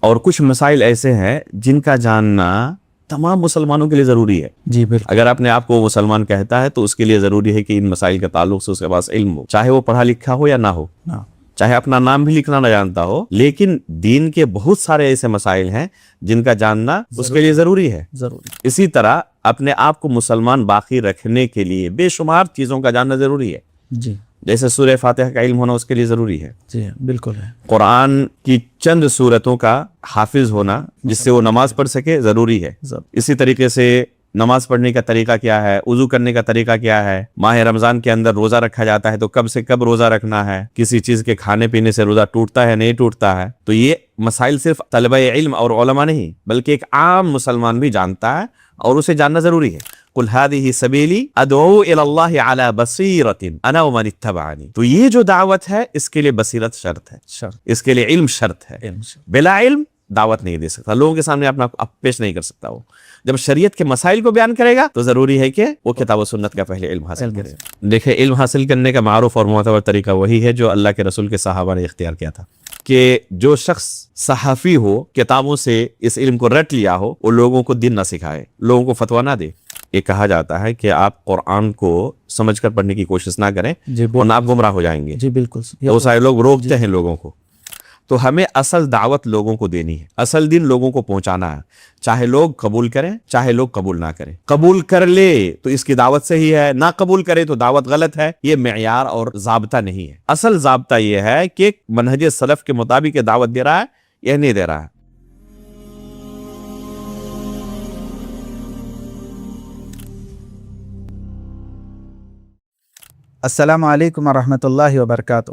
اور کچھ مسائل ایسے ہیں جن کا جاننا تمام مسلمانوں کے لیے ضروری ہے. جی بالکل. اگر اپنے آپ کو مسلمان کہتا ہے تو اس کے لیے ضروری ہے کہ ان مسائل کے تعلق سے اس کے پاس علم ہو, چاہے وہ پڑھا لکھا ہو یا نہ ہو, چاہے اپنا نام بھی لکھنا نہ جانتا ہو, لیکن دین کے بہت سارے ایسے مسائل ہیں جن کا جاننا اس کے لیے ضروری ہے. اسی طرح اپنے آپ کو مسلمان باقی رکھنے کے لیے بے شمار چیزوں کا جاننا ضروری ہے. جی جیسے سورہ فاتحہ کا علم ہونا اس کے لیے ضروری ہے. جی بالکل ہے. قرآن کی چند سورتوں کا حافظ ہونا جس سے وہ نماز پڑھ سکے ضروری ہے. اسی طریقے سے نماز پڑھنے کا طریقہ کیا ہے, وضو کرنے کا طریقہ کیا ہے, ماہ رمضان کے اندر روزہ رکھا جاتا ہے تو کب سے کب روزہ رکھنا ہے, کسی چیز کے کھانے پینے سے روزہ ٹوٹتا ہے نہیں ٹوٹتا ہے. تو یہ مسائل صرف طلبہ علم اور علماء نہیں بلکہ ایک عام مسلمان بھی جانتا ہے اور اسے جاننا ضروری ہے. قل هذه سبیلی ادعو الی اللہ علی بصیرۃ انا ومن اتبعنی. تو یہ جو دعوت ہے اس کے لیے بصیرت شرط ہے, اس کے لیے علم شرط ہے. بلا علم دعوت نہیں دے سکتا, لوگوں کے سامنے اپنا پیش نہیں کر سکتا. وہ جب شریعت کے مسائل کو بیان کرے گا تو ضروری ہے کہ وہ کتاب و سنت کا پہلے علم حاصل کرے. دیکھیں, علم حاصل کرنے کا معروف اور معتبر طریقہ وہی ہے جو اللہ کے رسول کے صحابہ نے اختیار کیا تھا کہ جو شخص صحافی ہو, کتابوں سے اس علم کو رٹ لیا ہو, وہ لوگوں کو دین نہ سکھائے, لوگوں کو فتویٰ نہ دے. یہ کہا جاتا ہے کہ آپ قرآن کو سمجھ کر پڑھنے کی کوشش نہ کریں ورنہ آپ گمراہ ہو جائیں گے. جی بالکل. بہت سارے لوگ روکتے ہیں لوگوں کو. تو ہمیں اصل دعوت لوگوں کو دینی ہے, اصل دین لوگوں کو پہنچانا ہے, چاہے لوگ قبول کریں چاہے لوگ قبول نہ کریں. قبول کر لے تو اس کی دعوت صحیح ہے, نہ قبول کرے تو دعوت غلط ہے. یہ معیار اور ضابطہ نہیں ہے. اصل ضابطہ یہ ہے کہ منہج سلف کے مطابق یہ دعوت دے رہا ہے یا نہیں دے رہا ہے. السلام علیکم ورحمۃ اللہ وبرکاتہ.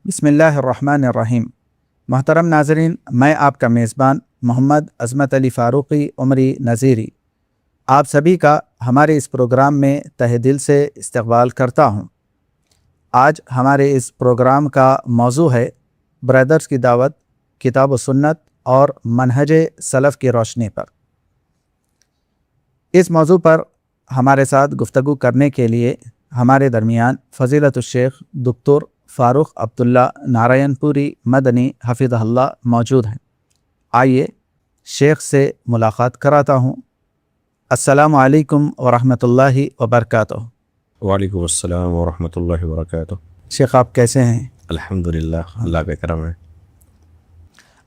بسم اللہ الرحمن الرحیم. محترم ناظرین, میں آپ کا میزبان محمد عظمت علی فاروقی عمری نذیری آپ سبھی کا ہمارے اس پروگرام میں تہہ دل سے استقبال کرتا ہوں. آج ہمارے اس پروگرام کا موضوع ہے برادرز کی دعوت, کتاب و سنت اور منہج سلف کی روشنی پر. اس موضوع پر ہمارے ساتھ گفتگو کرنے کے لیے ہمارے درمیان فضیلت الشیخ دکتور فاروق عبداللہ نارائن پوری مدنی حفظہ اللہ موجود ہیں. آئیے شیخ سے ملاقات کراتا ہوں. السلام علیکم ورحمۃ اللہ وبرکاتہ. وعلیکم السلام ورحمۃ اللہ وبرکاتہ. شیخ آپ کیسے ہیں؟ الحمدللہ, اللہ کا کرم ہے.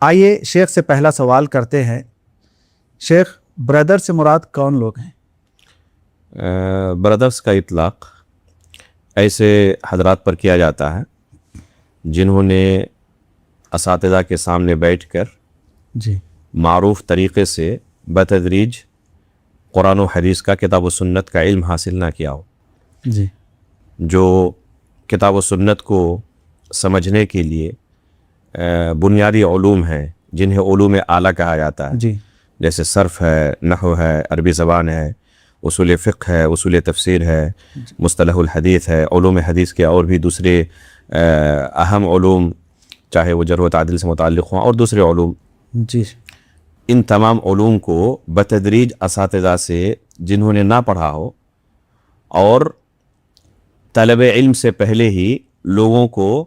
آئیے شیخ سے پہلا سوال کرتے ہیں. شیخ, برادر سے مراد کون لوگ ہیں؟ برادرز کا اطلاق ایسے حضرات پر کیا جاتا ہے جنہوں نے اساتذہ کے سامنے بیٹھ کر جی معروف طریقے سے بتدریج قرآن و حدیث کا, کتاب و سنت کا علم حاصل نہ کیا ہو. جی جو کتاب و سنت کو سمجھنے کے لیے بنیادی علوم ہیں جنہیں علوم اعلیٰ کہا جاتا ہے, جی جیسے صرف ہے, نحو ہے, عربی زبان ہے, اصول فقہ ہے, اصول تفسیر ہے, مصطلح الحدیث ہے, علوم حدیث کے اور بھی دوسرے اہم علوم چاہے وہ جرح و تعدیل سے متعلق ہوں اور دوسرے علوم, جی ان تمام علوم کو بتدریج اساتذہ سے جنہوں نے نہ پڑھا ہو اور طلب علم سے پہلے ہی لوگوں کو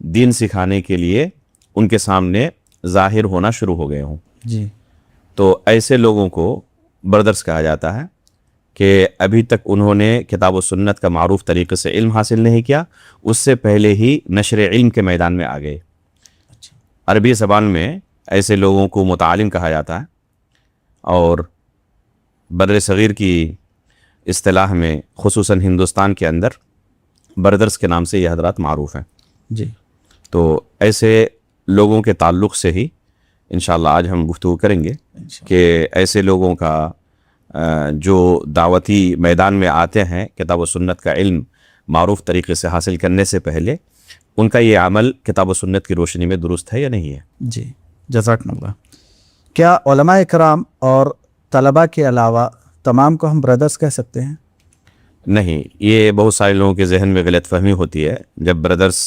دین سکھانے کے لیے ان کے سامنے ظاہر ہونا شروع ہو گئے ہوں, جی تو ایسے لوگوں کو برادرز کہا جاتا ہے کہ ابھی تک انہوں نے کتاب و سنت کا معروف طریقے سے علم حاصل نہیں کیا, اس سے پہلے ہی نشر علم کے میدان میں آ گئے. عربی زبان میں ایسے لوگوں کو متعلم کہا جاتا ہے اور بر صغیر کی اصطلاح میں خصوصاً ہندوستان کے اندر برادرز کے نام سے یہ حضرات معروف ہیں. جی تو ایسے لوگوں کے تعلق سے ہی انشاءاللہ آج ہم گفتگو کریں گے کہ ایسے لوگوں کا جو دعوتی میدان میں آتے ہیں کتاب و سنت کا علم معروف طریقے سے حاصل کرنے سے پہلے ان کا یہ عمل کتاب و سنت کی روشنی میں درست ہے یا نہیں ہے. جی جزاکم اللہ. کیا علماء کرام اور طلباء کے علاوہ تمام کو ہم برادرز کہہ سکتے ہیں؟ نہیں, یہ بہت سارے لوگوں کے ذہن میں غلط فہمی ہوتی ہے. جب برادرز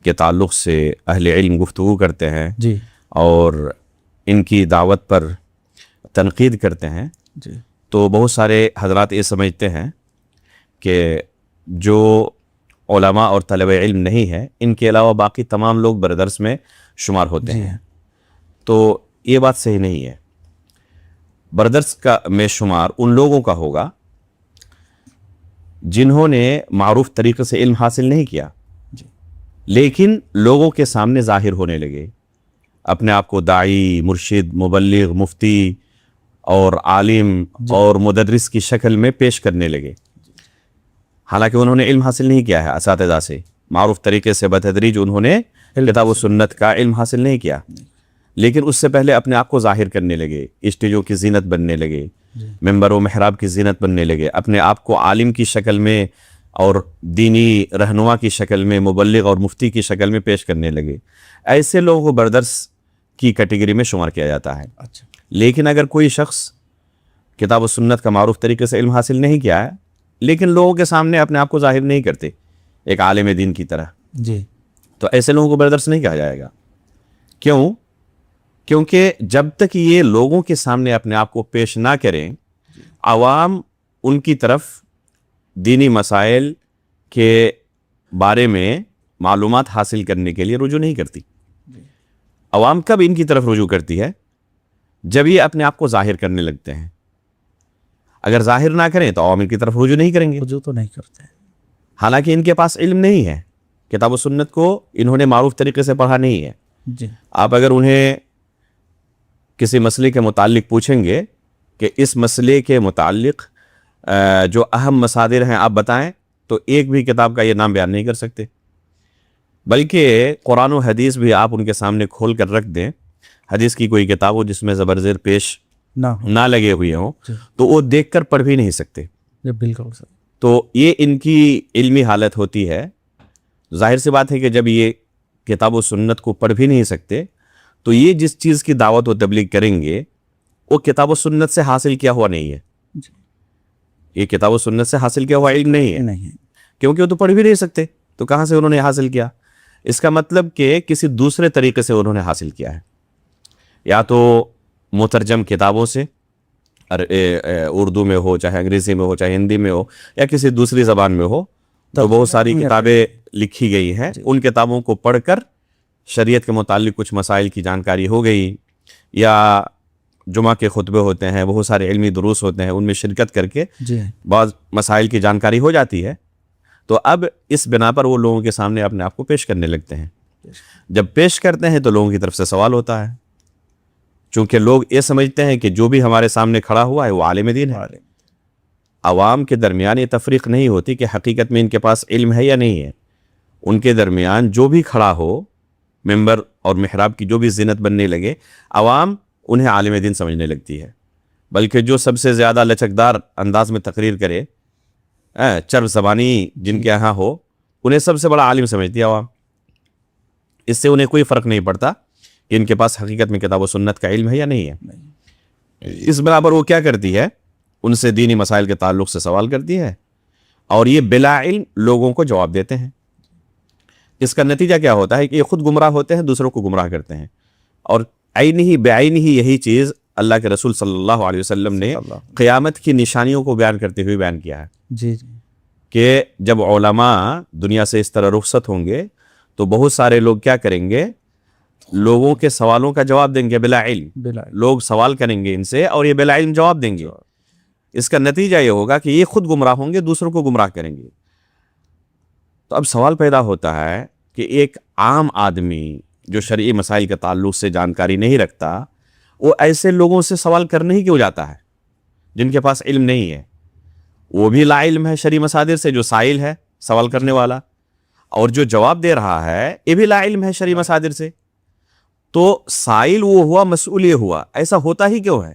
کے تعلق سے اہل علم گفتگو کرتے ہیں جی اور ان کی دعوت پر تنقید کرتے ہیں جی تو بہت سارے حضرات یہ سمجھتے ہیں کہ جو علماء اور طلب علم نہیں ہے ان کے علاوہ باقی تمام لوگ برادرز میں شمار ہوتے ہیں. تو یہ بات صحیح نہیں ہے. بردرس کا میں شمار ان لوگوں کا ہوگا جنہوں نے معروف طریقے سے علم حاصل نہیں کیا لیکن لوگوں کے سامنے ظاہر ہونے لگے, اپنے آپ کو داعی, مرشد, مبلغ, مفتی اور عالم اور مدرس کی شکل میں پیش کرنے لگے, حالانکہ انہوں نے علم حاصل نہیں کیا ہے اساتذہ سے. معروف طریقے سے بتدریج انہوں نے کتاب و سنت کا علم حاصل نہیں کیا, لیکن اس سے پہلے اپنے آپ کو ظاہر کرنے لگے, اسٹیجوں کی زینت بننے لگے, ممبر و محراب کی زینت بننے لگے, اپنے آپ کو عالم کی شکل میں اور دینی رہنما کی شکل میں, مبلغ اور مفتی کی شکل میں پیش کرنے لگے. ایسے لوگوں کو بردرس کی کیٹیگری میں شمار کیا جاتا ہے. لیکن اگر کوئی شخص کتاب و سنت کا معروف طریقے سے علم حاصل نہیں کیا ہے لیکن لوگوں کے سامنے اپنے آپ کو ظاہر نہیں کرتے ایک عالم دین کی طرح, تو ایسے لوگوں کو بردرس نہیں کہا جائے گا. کیوں؟ کیونکہ جب تک یہ لوگوں کے سامنے اپنے آپ کو پیش نہ کریں, عوام ان کی طرف دینی مسائل کے بارے میں معلومات حاصل کرنے کے لیے رجوع نہیں کرتی. عوام کب ان کی طرف رجوع کرتی ہے؟ جب یہ اپنے آپ کو ظاہر کرنے لگتے ہیں. اگر ظاہر نہ کریں تو عوام ان کی طرف رجوع نہیں کریں گے, رجوع تو نہیں کرتے, حالانکہ ان کے پاس علم نہیں ہے, کتاب و سنت کو انہوں نے معروف طریقے سے پڑھا نہیں ہے. آپ اگر انہیں کسی مسئلے کے متعلق پوچھیں گے کہ اس مسئلے کے متعلق جو اہم مصادر ہیں آپ بتائیں, تو ایک بھی کتاب کا یہ نام بیان نہیں کر سکتے. بلکہ قرآن و حدیث بھی آپ ان کے سامنے کھول کر رکھ دیں, حدیث کی کوئی کتاب ہو جس میں زبر زیر پیش نہ لگے ہوئے ہوں, تو وہ دیکھ کر پڑھ بھی نہیں سکتے. بالکل سر. تو یہ ان کی علمی حالت ہوتی ہے. ظاہر سی بات ہے کہ جب یہ کتاب و سنت کو پڑھ بھی نہیں سکتے تو یہ جس چیز کی دعوت و تبلیغ کریں گے وہ کتاب و سنت سے حاصل کیا ہوا نہیں ہے. یہ کتاب و سنت سے حاصل کیا ہوا علم نہیں ہے, کیونکہ وہ تو پڑھ بھی نہیں سکتے, تو کہاں سے انہوں نے حاصل کیا؟ اس کا مطلب کہ کسی دوسرے طریقے سے انہوں نے حاصل کیا ہے, یا تو مترجم کتابوں سے, اردو میں ہو, چاہے انگریزی میں ہو, چاہے ہندی میں ہو, یا کسی دوسری زبان میں ہو. تو بہت ساری کتابیں لکھی گئی ہیں, ان کتابوں کو پڑھ کر شریعت کے متعلق کچھ مسائل کی جانکاری ہو گئی, یا جمعہ کے خطبے ہوتے ہیں, بہت سارے علمی دروس ہوتے ہیں, ان میں شرکت کر کے بعض مسائل کی جانکاری ہو جاتی ہے. تو اب اس بنا پر وہ لوگوں کے سامنے اپنے آپ کو پیش کرنے لگتے ہیں. جب پیش کرتے ہیں تو لوگوں کی طرف سے سوال ہوتا ہے, چونکہ لوگ یہ سمجھتے ہیں کہ جو بھی ہمارے سامنے کھڑا ہوا ہے وہ عالم دین ہے. عوام کے درمیان یہ تفریق نہیں ہوتی کہ حقیقت میں ان کے پاس علم ہے یا نہیں ہے. ان کے درمیان جو بھی کھڑا ہو, ممبر اور محراب کی جو بھی زینت بننے لگے, عوام انہیں عالم دین سمجھنے لگتی ہے. بلکہ جو سب سے زیادہ لچکدار انداز میں تقریر کرے, چرب زبانی جن کے یہاں ہو, انہیں سب سے بڑا عالم سمجھتی ہے عوام. اس سے انہیں کوئی فرق نہیں پڑتا کہ ان کے پاس حقیقت میں کتاب و سنت کا علم ہے یا نہیں ہے. اس بنا پر وہ کیا کرتی ہے, ان سے دینی مسائل کے تعلق سے سوال کرتی ہے, اور یہ بلا علم لوگوں کو جواب دیتے ہیں. اس کا نتیجہ کیا ہوتا ہے کہ یہ خود گمراہ ہوتے ہیں, دوسروں کو گمراہ کرتے ہیں. اور عین ہی بعین ہی یہی چیز اللہ کے رسول صلی اللہ علیہ وسلم نے قیامت کی نشانیوں کو بیان کرتے ہوئے بیان کیا ہے کہ جب علماء دنیا سے اس طرح رخصت ہوں گے تو بہت سارے لوگ کیا کریں گے, لوگوں کے سوالوں کا جواب دیں گے بلا علم. لوگ سوال کریں گے ان سے اور یہ بلا علم جواب دیں گے. اس کا نتیجہ یہ ہوگا کہ یہ خود گمراہ ہوں گے, دوسروں کو گمراہ کریں گے. تو اب سوال پیدا ہوتا ہے کہ ایک عام آدمی جو شرعی مسائل کے تعلق سے جانکاری نہیں رکھتا, وہ ایسے لوگوں سے سوال کرنے ہی کیوں جاتا ہے جن کے پاس علم نہیں ہے؟ وہ بھی لا علم ہے شرعی مصادر سے, جو سائل ہے سوال کرنے والا, اور جو جواب دے رہا ہے یہ بھی لا علم ہے شرعی مصادر سے. تو سائل وہ ہوا, مسئول یہ ہوا. ایسا ہوتا ہی کیوں ہے؟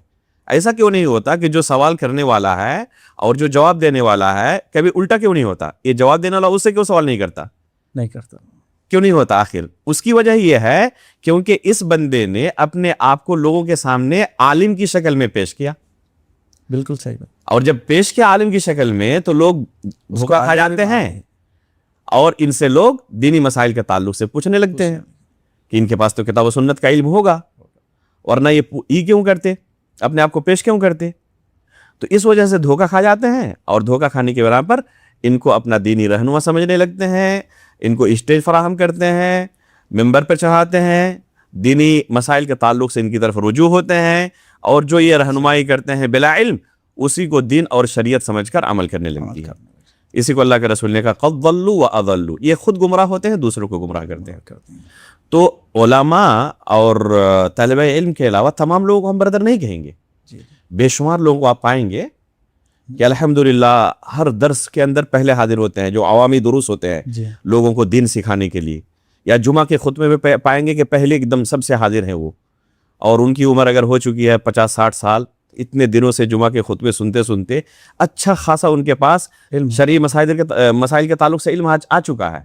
ایسا کیوں نہیں ہوتا کہ جو سوال کرنے والا ہے اور جو جواب دینے والا ہے, کبھی الٹا کیوں نہیں ہوتا؟ یہ جواب دینے والا اس سے کیوں سوال نہیں کرتا؟ کیوں نہیں ہوتا؟ آخر اس کی وجہ یہ ہے کیونکہ اس بندے نے اپنے آپ کو لوگوں کے سامنے عالم کی شکل میں پیش کیا. بالکل صحیح بات. اور جب پیش کیا عالم کی شکل میں تو لوگ دھوکا کھا جاتے ہیں, اور ان سے لوگ دینی مسائل کے تعلق سے پوچھنے لگتے ہیں کہ ان کے پاس تو کتاب و سنت کا علم ہوگا, ورنہ یہ کیوں کرتے, اپنے آپ کو پیش کیوں کرتے؟ تو اس وجہ سے دھوکا کھا جاتے ہیں, اور دھوکا کھانے کی بنا پر ان کو اپنا دینی رہنما سمجھنے لگتے ہیں, ان کو اسٹیج فراہم کرتے ہیں, ممبر پر چڑھاتے ہیں, دینی مسائل کے تعلق سے ان کی طرف رجوع ہوتے ہیں، اور جو یہ رہنمائی کرتے ہیں بلا علم، اسی کو دین اور شریعت سمجھ کر عمل کرنے لگتی ہے۔ اسی کو اللہ کے رسول نے کہا قد ضلوا واضلوا، یہ خود گمراہ ہوتے ہیں، دوسروں کو گمراہ کرتے ہیں۔ تو علماء اور طالب علم کے علاوہ تمام لوگوں کو ہم بردر نہیں کہیں گے۔ بے شمار لوگوں کو آپ پائیں گے کہ الحمدللہ ہر درس کے اندر پہلے حاضر ہوتے ہیں، جو عوامی دروس ہوتے ہیں لوگوں کو دین سکھانے کے لیے، یا جمعہ کے خطبے میں پائیں گے کہ پہلے ایک دم سب سے حاضر ہیں وہ، اور ان کی عمر اگر ہو چکی ہے 50-60 سال، اتنے دنوں سے جمعہ کے خطبے سنتے سنتے اچھا خاصا ان کے پاس شرعی مسائل کے تعلق سے علم آ چکا ہے،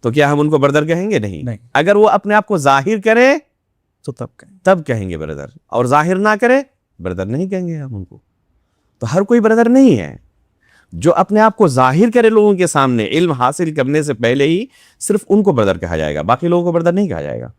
تو کیا ہم ان کو بردر کہیں گے؟ نہیں۔ اگر وہ اپنے آپ کو ظاہر کرے تو تب کہیں گے بردر، اور ظاہر نہ کرے بردر نہیں کہیں گے ہم ان کو۔ تو ہر کوئی بردر نہیں ہے، جو اپنے آپ کو ظاہر کرے لوگوں کے سامنے علم حاصل کرنے سے پہلے ہی، صرف ان کو بردر کہا جائے گا، باقی لوگوں کو بردر نہیں کہا جائے گا۔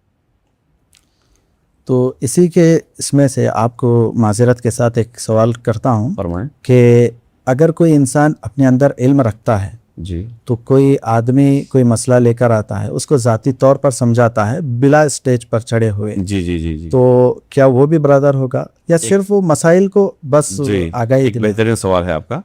تو اسی کے اس میں سے آپ کو معذرت کے ساتھ ایک سوال کرتا ہوں، فرمائیں۔ کہ اگر کوئی انسان اپنے اندر علم رکھتا ہے جی، تو کوئی آدمی کوئی مسئلہ لے کر آتا ہے، اس کو ذاتی طور پر سمجھاتا ہے بلا اسٹیج پر چڑھے ہوئے، جی جی جی جی، تو کیا وہ بھی برادر ہوگا، یا صرف وہ مسائل کو بس آگاہی ایک بہترین سوال ہے آپ کا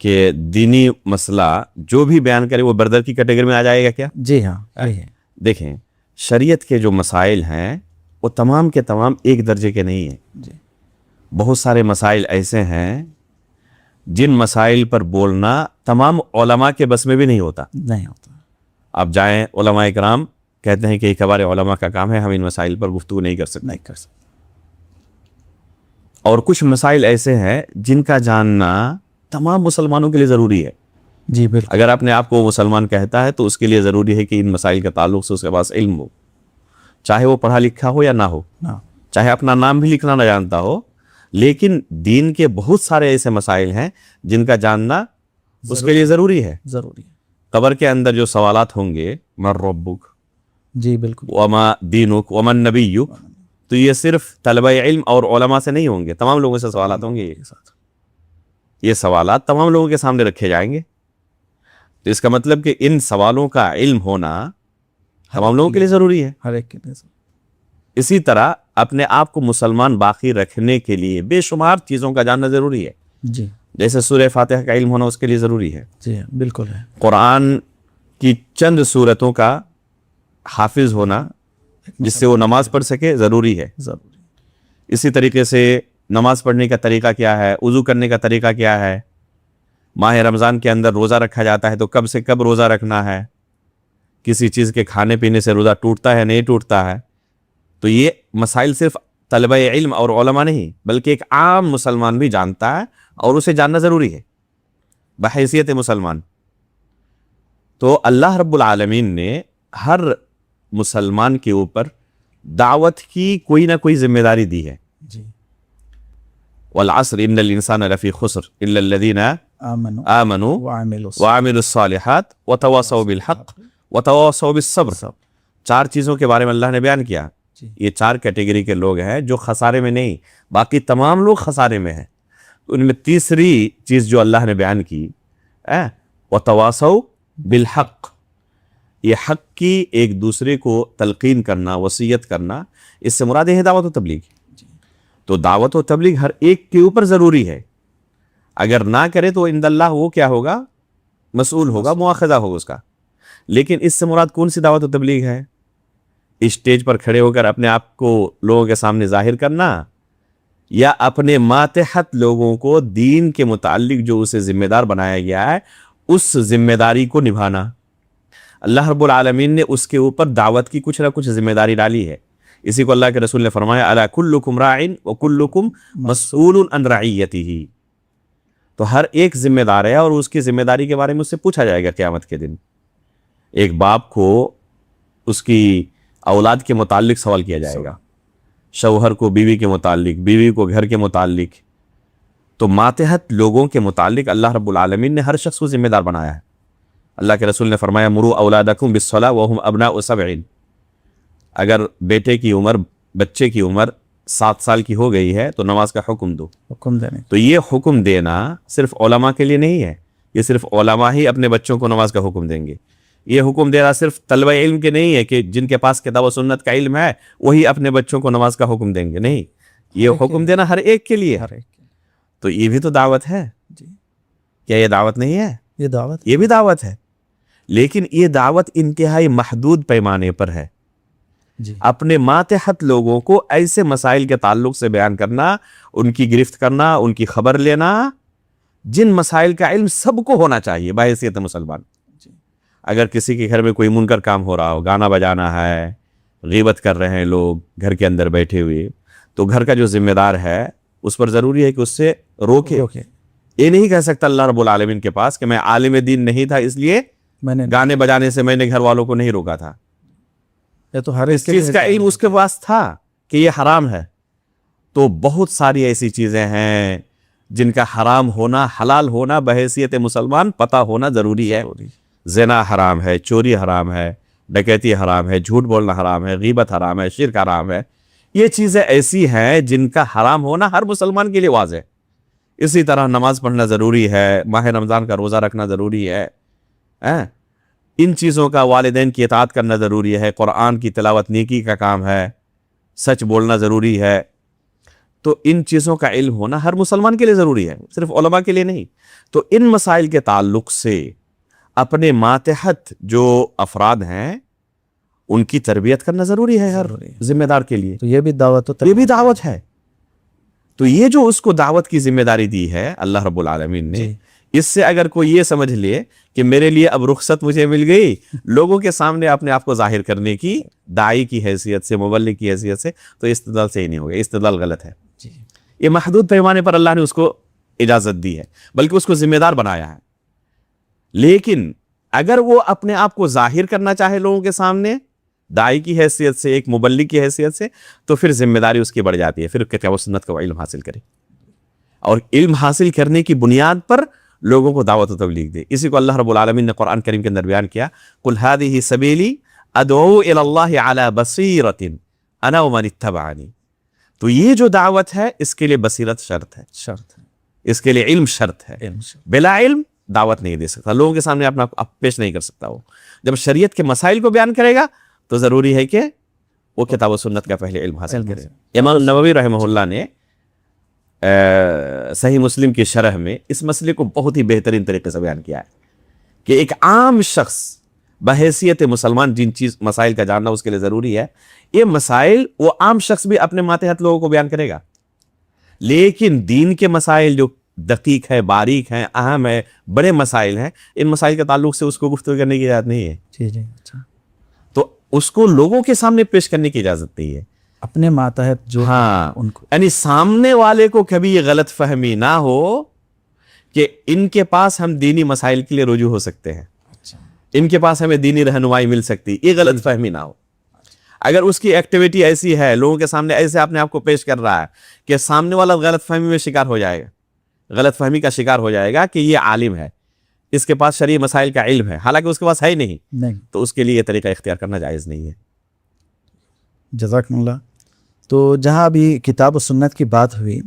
کہ دینی مسئلہ جو بھی بیان کرے وہ بردر کی کیٹیگری میں آ جائے گا کیا؟ جی ہاں، یہی ہے۔ دیکھیں، شریعت کے جو مسائل ہیں وہ تمام کے تمام ایک درجے کے نہیں ہیں۔ جی، بہت سارے مسائل ایسے ہیں جن مسائل پر بولنا تمام علماء کے بس میں بھی نہیں ہوتا۔ آپ جائیں، علماء اکرام کہتے ہیں کہ ایک بار علماء کا کام ہے، ہم ان مسائل پر گفتگو نہیں کر سکتے۔ اور کچھ مسائل ایسے ہیں جن کا جاننا تمام مسلمانوں کے لیے ضروری ہے۔ جی بالکل۔ اگر اپنے آپ کو مسلمان کہتا ہے تو اس کے لیے ضروری ہے کہ ان مسائل کے تعلق سے اس کے پاس علم ہو، چاہے وہ پڑھا لکھا ہو یا نہ ہو، چاہے اپنا نام بھی لکھنا نہ جانتا ہو، لیکن دین کے بہت سارے ایسے مسائل ہیں جن کا جاننا اس کے لیے ضروری ہے۔ قبر کے اندر جو سوالات ہوں گے، من ربک، جی بالکل، وما دینک ومن نبیک، تو یہ صرف طلبہ علم اور علماء سے نہیں ہوں گے، تمام لوگوں سے سوالات ہوں گے۔ یہ سوالات تمام لوگوں کے سامنے رکھے جائیں گے، تو اس کا مطلب کہ ان سوالوں کا علم ہونا تمام لوگوں کے لیے ضروری ہے۔ ہر ایک کے لیے۔ اسی طرح اپنے آپ کو مسلمان باقی رکھنے کے لیے بے شمار چیزوں کا جاننا ضروری ہے۔ جی، جیسے سورہ فاتحہ کا علم ہونا اس کے لیے ضروری ہے، جی بالکل ہے۔ قرآن کی چند سورتوں کا حافظ ہونا جس سے وہ نماز پڑھ سکے ضروری ہے۔ اسی طریقے سے نماز پڑھنے کا طریقہ کیا ہے، وضو کرنے کا طریقہ کیا ہے، ماہ رمضان کے اندر روزہ رکھا جاتا ہے تو کب سے کب روزہ رکھنا ہے، کسی چیز کے کھانے پینے سے روزہ ٹوٹتا ہے نہیں ٹوٹتا ہے، تو یہ مسائل صرف طلبہ علم اور علماء نہیں بلکہ ایک عام مسلمان بھی جانتا ہے، اور اسے جاننا ضروری ہے بحیثیت مسلمان۔ تو اللہ رب العالمین نے ہر مسلمان کے اوپر دعوت کی کوئی نہ کوئی ذمہ داری دی ہے۔ جی، والعصر ان الانسان لفی خسر الا الذین آمنوا وعملوا الصالحات وتواصوا بالحق وتواصوا بالصبر۔ 4 چیزوں کے بارے میں اللہ نے بیان کیا۔ یہ 4 کیٹیگری کے لوگ ہیں جو خسارے میں نہیں، باقی تمام لوگ خسارے میں ہیں۔ ان میں تیسری چیز جو اللہ نے بیان کی، وتواصوا بالحق، یہ حق کی ایک دوسرے کو تلقین کرنا، وصیت کرنا، اس سے مراد ہے دعوت و تبلیغ۔ تو دعوت و تبلیغ ہر ایک کے اوپر ضروری ہے، اگر نہ کرے تو عند اللہ وہ کیا ہوگا، مسئول ہوگا، مواخذہ ہوگا اس کا۔ لیکن اس سے مراد کون سی دعوت و تبلیغ ہے؟ اسٹیج پر کھڑے ہو کر اپنے آپ کو لوگوں کے سامنے ظاہر کرنا، یا اپنے ماتحت لوگوں کو دین کے متعلق جو اسے ذمہ دار بنایا گیا ہے اس ذمہ داری کو نبھانا۔ اللہ رب العالمین نے اس کے اوپر دعوت کی کچھ نہ کچھ ذمہ داری ڈالی ہے۔ اسی کو اللہ کے رسول نے فرمایا الا کلکم راع وکلکم مسئول عن رعیتہ، تو ہر ایک ذمہ دار ہے اور اس کی ذمہ داری کے بارے میں اس سے پوچھا جائے گا قیامت کے دن۔ ایک باپ کو اس کی اولاد کے متعلق سوال کیا جائے گا، شوہر کو بیوی کے متعلق، بیوی کو گھر کے متعلق، تو ماتحت لوگوں کے متعلق اللہ رب العالمین نے ہر شخص کو ذمہ دار بنایا ہے۔ اللہ کے رسول نے فرمایا مروا اولادکم بالصلاۃ وهم ابناء 7، اگر بیٹے کی عمر، بچے کی عمر 7 سال کی ہو گئی ہے تو نماز کا حکم دو۔ حکم دینے، تو یہ حکم دینا صرف علماء کے لیے نہیں ہے، یہ صرف علماء ہی اپنے بچوں کو نماز کا حکم دیں گے، یہ حکم دے رہا صرف طلبہ علم کے نہیں ہے کہ جن کے پاس کتاب و سنت کا علم ہے وہی اپنے بچوں کو نماز کا حکم دیں گے، نہیں، یہ حکم دینا ہر ایک کے لیے، تو یہ بھی تو دعوت ہے، کیا یہ دعوت نہیں ہے؟ یہ بھی دعوت ہے، لیکن یہ دعوت انتہائی محدود پیمانے پر ہے۔ اپنے ماتحت لوگوں کو ایسے مسائل کے تعلق سے بیان کرنا، ان کی گرفت کرنا، ان کی خبر لینا جن مسائل کا علم سب کو ہونا چاہیے بحیثیت مسلمان۔ اگر کسی کے گھر میں کوئی منکر کام ہو رہا ہو، گانا بجانا ہے، غیبت کر رہے ہیں لوگ گھر کے اندر بیٹھے ہوئے، تو گھر کا جو ذمہ دار ہے اس پر ضروری ہے کہ اس سے روکے۔ یہ نہیں کہہ سکتا اللہ رب العالمین کے پاس کہ میں عالم دین نہیں تھا اس لیے گانے بجانے سے میں نے گھر والوں کو نہیں روکا تھا، تو ہر اس چیز کا علم اس کے پاس تھا کہ یہ حرام ہے۔ تو بہت ساری ایسی چیزیں ہیں جن کا حرام ہونا، حلال ہونا بحیثیت مسلمان پتہ ہونا ضروری ہے۔ زنا حرام ہے، چوری حرام ہے، ڈکیتی حرام ہے، جھوٹ بولنا حرام ہے، غیبت حرام ہے، شرک حرام ہے۔ یہ چیزیں ایسی ہیں جن کا حرام ہونا ہر مسلمان کے لیے واضح ہے۔ اسی طرح نماز پڑھنا ضروری ہے، ماہ رمضان کا روزہ رکھنا ضروری ہے، ان چیزوں کا والدین کی اطاعت کرنا ضروری ہے، قرآن کی تلاوت نیکی کا کام ہے، سچ بولنا ضروری ہے۔ تو ان چیزوں کا علم ہونا ہر مسلمان کے لیے ضروری ہے، صرف علماء کے لیے نہیں۔ تو ان مسائل کے تعلق سے اپنے ماتحت جو افراد ہیں ان کی تربیت کرنا ضروری ہے ہر ذمہ دار کے لیے۔ تو یہ بھی دعوت ہے۔ تو یہ جو اس کو دعوت کی ذمہ داری دی ہے اللہ رب العالمین نے، اس سے اگر کوئی یہ سمجھ لے کہ میرے لیے اب رخصت مجھے مل گئی لوگوں کے سامنے اپنے آپ کو ظاہر کرنے کی، داعی کی حیثیت سے، مبلغ کی حیثیت سے، تو استدلال صحیح نہیں ہوگا، استدلال غلط ہے۔ یہ محدود پیمانے پر اللہ نے اس کو اجازت دی ہے، بلکہ اس کو ذمہ دار بنایا ہے۔ لیکن اگر وہ اپنے آپ کو ظاہر کرنا چاہے لوگوں کے سامنے داعی کی حیثیت سے، ایک مبلغ کی حیثیت سے، تو پھر ذمہ داری اس کی بڑھ جاتی ہے، پھر کتاب و سنت کا علم حاصل کرے، اور علم حاصل کرنے کی بنیاد پر لوگوں کو دعوت و تبلیغ دے۔ اسی کو اللہ رب العالمین نے قرآن کریم کے اندر بیان کیا، قُلْ هَذِهِ سَبِيلِي أَدْعُو إِلَى اللَّهِ عَلَى بَصِيرَةٍ أَنَا وَمَنِ اتَّبَعَنِي۔ تو یہ جو دعوت ہے اس کے لیے بصیرت شرط ہے، اس کے لیے علم شرط ہے۔ بلا علم دعوت نہیں دے سکتا، لوگوں کے سامنے اپنا پیش نہیں کر سکتا۔ وہ جب شریعت کے مسائل کو بیان کرے گا تو ضروری ہے کہ وہ کتاب و سنت کا پہلے علم حاصل کرے۔ امام نووی رحمہ اللہ نے صحیح مسلم کی شرح میں اس مسئلے کو بہت ہی بہترین طریقے سے بیان کیا ہے کہ ایک عام شخص بحیثیت مسلمان جن مسائل کا جاننا اس کے لیے ضروری ہے، یہ مسائل وہ عام شخص بھی اپنے ماتحت لوگوں کو بیان کرے گا، لیکن دین کے مسائل جو دقیق ہے، باریک ہیں، اہم ہے، بڑے مسائل ہیں، ان مسائل کے تعلق سے اس کو گفتگو کرنے کی اجازت نہیں ہے۔ تو اس کو لوگوں کے سامنے پیش کرنے کی اجازت نہیں ہے، اپنے ماتحت جو ان کو، یعنی سامنے والے کو کبھی یہ غلط فہمی نہ ہو کہ ان کے پاس ہم دینی مسائل کے لیے رجوع ہو سکتے ہیں، ان کے پاس ہمیں دینی رہنمائی مل سکتی، یہ غلط فہمی نہ ہو۔ اگر اس کی ایکٹیویٹی ایسی ہے، لوگوں کے سامنے ایسے اپنے آپ کو پیش کر رہا ہے کہ سامنے والا غلط فہمی میں شکار ہو جائے گا، غلط فہمی کا شکار ہو جائے گا کہ یہ عالم ہے، اس کے پاس شرعی مسائل کا علم ہے، حالانکہ اس کے پاس ہے ہی نہیں، تو اس کے لیے یہ طریقہ اختیار کرنا جائز نہیں ہے۔ جزاکم اللہ۔ تو جہاں ابھی کتاب و سنت کی بات ہوئی،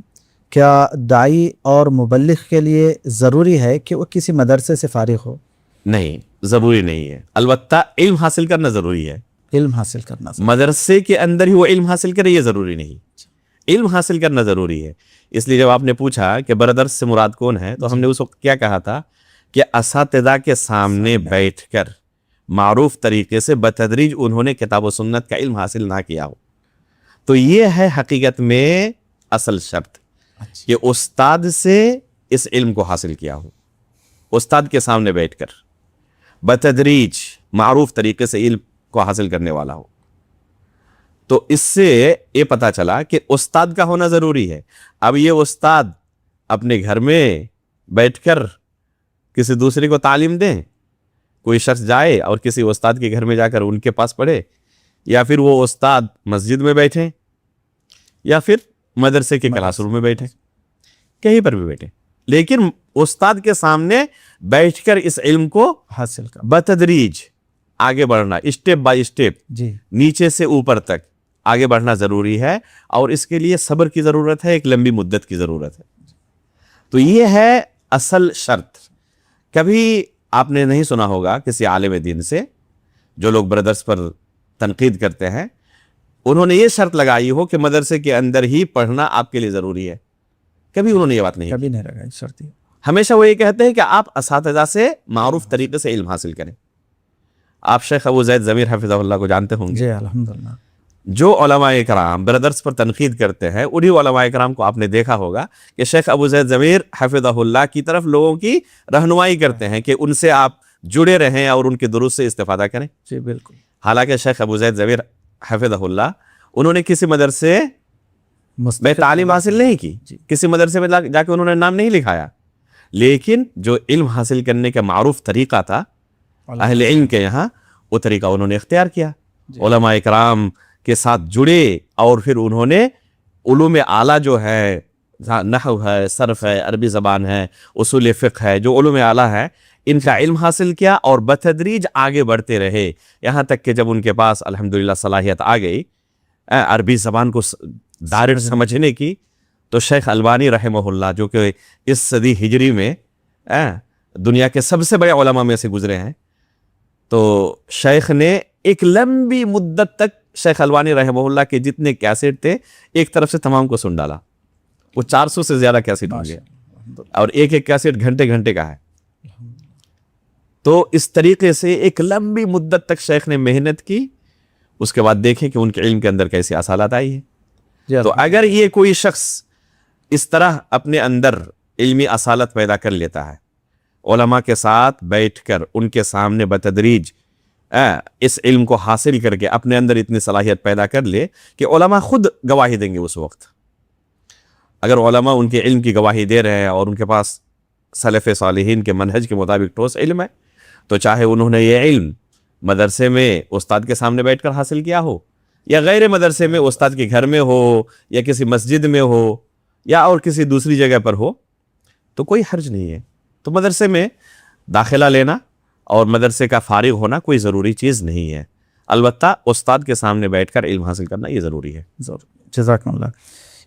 کیا داعی اور مبلغ کے لیے ضروری ہے کہ وہ کسی مدرسے سے فارغ ہو؟ نہیں، ضروری نہیں ہے، البتہ علم حاصل کرنا ضروری ہے۔ علم حاصل کرنا مدرسے کے اندر ہی وہ علم حاصل کرے یہ ضروری نہیں، علم حاصل کرنا ضروری ہے۔ اس لیے جب آپ نے پوچھا کہ برادرس سے مراد کون ہے، تو ہم نے اس وقت کیا کہا تھا کہ اساتذہ کے سامنے بیٹھ کر معروف طریقے سے بتدریج انہوں نے کتاب و سنت کا علم حاصل نہ کیا ہو، تو یہ ہے حقیقت میں اصل شرط کہ استاد سے اس علم کو حاصل کیا ہو، استاد کے سامنے بیٹھ کر بتدریج معروف طریقے سے علم کو حاصل کرنے والا ہو۔ تو اس سے یہ پتا چلا کہ استاد کا ہونا ضروری ہے۔ اب یہ استاد اپنے گھر میں بیٹھ کر کسی دوسرے کو تعلیم دیں، کوئی شخص جائے اور کسی استاد کے گھر میں جا کر ان کے پاس پڑھے، یا پھر وہ استاد مسجد میں بیٹھیں، یا پھر مدرسے کے کلاس روم میں بیٹھیں، کہیں پر بھی بیٹھیں، لیکن استاد کے سامنے بیٹھ کر اس علم کو حاصل کر بتدریج آگے بڑھنا، اسٹیپ بائی اسٹیپ، نیچے سے اوپر تک آگے بڑھنا ضروری ہے، اور اس کے لیے صبر کی ضرورت ہے، ایک لمبی مدت کی ضرورت ہے۔ تو یہ ہے اصل شرط۔ کبھی آپ نے نہیں سنا ہوگا کسی عالم دین سے جو لوگ برادرز پر تنقید کرتے ہیں انہوں نے یہ شرط لگائی ہو کہ مدرسے کے اندر ہی پڑھنا آپ کے لیے ضروری ہے. کبھی انہوں نے یہ بات نہیں کی. کبھی نہیں لگا شرط. ہمیشہ وہ یہ کہتے ہیں کہ آپ اساتذہ سے معروف طریقے سے علم حاصل کریں. آپ شیخ ابو زید ضمیر حفظہ اللہ کو جانتے ہوں گے. جی الحمدللہ. جو علماء کرام برادرز پر تنقید کرتے ہیں انہی علماء کرام کو آپ نے دیکھا ہوگا کہ شیخ ابو زید ضمیر حفظہ اللہ کی طرف لوگوں کی رہنمائی کرتے ہیں کہ ان سے آپ جڑے رہیں اور ان کے دروس سے استفادہ کریں. جی بالکل. حالانکہ شیخ ابو زید ضمیر حفظہ اللہ انہوں نے کسی مدرسے میں تعلیم حاصل نہیں کی, کسی مدرسے میں جا کے انہوں نے نام نہیں لکھایا, لیکن جو علم حاصل کرنے کا معروف طریقہ تھا اہل علم کے یہاں وہ طریقہ انہوں نے اختیار کیا. علماء اکرام کے ساتھ جڑے اور پھر انہوں نے علوم اعلیٰ جو ہے, نحو ہے, صرف ہے, عربی زبان ہے, اصول فقہ ہے, جو علوم اعلیٰ ہے ان کا علم حاصل کیا اور بتدریج آگے بڑھتے رہے یہاں تک کہ جب ان کے پاس الحمدللہ صلاحیت آ گئی عربی زبان کو دائرہ سمجھنے کی, تو شیخ البانی رحمہ اللہ جو کہ اس صدی ہجری میں دنیا کے سب سے بڑے علماء میں سے گزرے ہیں, تو شیخ نے ایک لمبی مدت تک شیخ البانی رحمہ اللہ کے جتنے کیسٹ تھے ایک طرف سے تمام کو سن ڈالا. وہ 400 سے زیادہ کیسٹ ہوں گے اور ایک ایک کیسٹ گھنٹے گھنٹے کا ہے. تو اس طریقے سے ایک لمبی مدت تک شیخ نے محنت کی. اس کے بعد دیکھیں کہ ان کے علم کے اندر کیسی اصالت آئی ہے. تو اگر یہ کوئی شخص اس طرح اپنے اندر علمی اصالت پیدا کر لیتا ہے, علماء کے ساتھ بیٹھ کر ان کے سامنے بتدریج اس علم کو حاصل کر کے اپنے اندر اتنی صلاحیت پیدا کر لے کہ علماء خود گواہی دیں گے اس وقت. اگر علماء ان کے علم کی گواہی دے رہے ہیں اور ان کے پاس سلف صالحین کے منہج کے مطابق ٹھوس علم ہے, تو چاہے انہوں نے یہ علم مدرسے میں استاد کے سامنے بیٹھ کر حاصل کیا ہو یا غیر مدرسے میں استاد کے گھر میں ہو یا کسی مسجد میں ہو یا اور کسی دوسری جگہ پر ہو, تو کوئی حرج نہیں ہے. تو مدرسے میں داخلہ لینا اور مدرسے کا فارغ ہونا کوئی ضروری چیز نہیں ہے, البتہ استاد کے سامنے بیٹھ کر علم حاصل کرنا یہ ضروری ہے. جزاکم اللہ.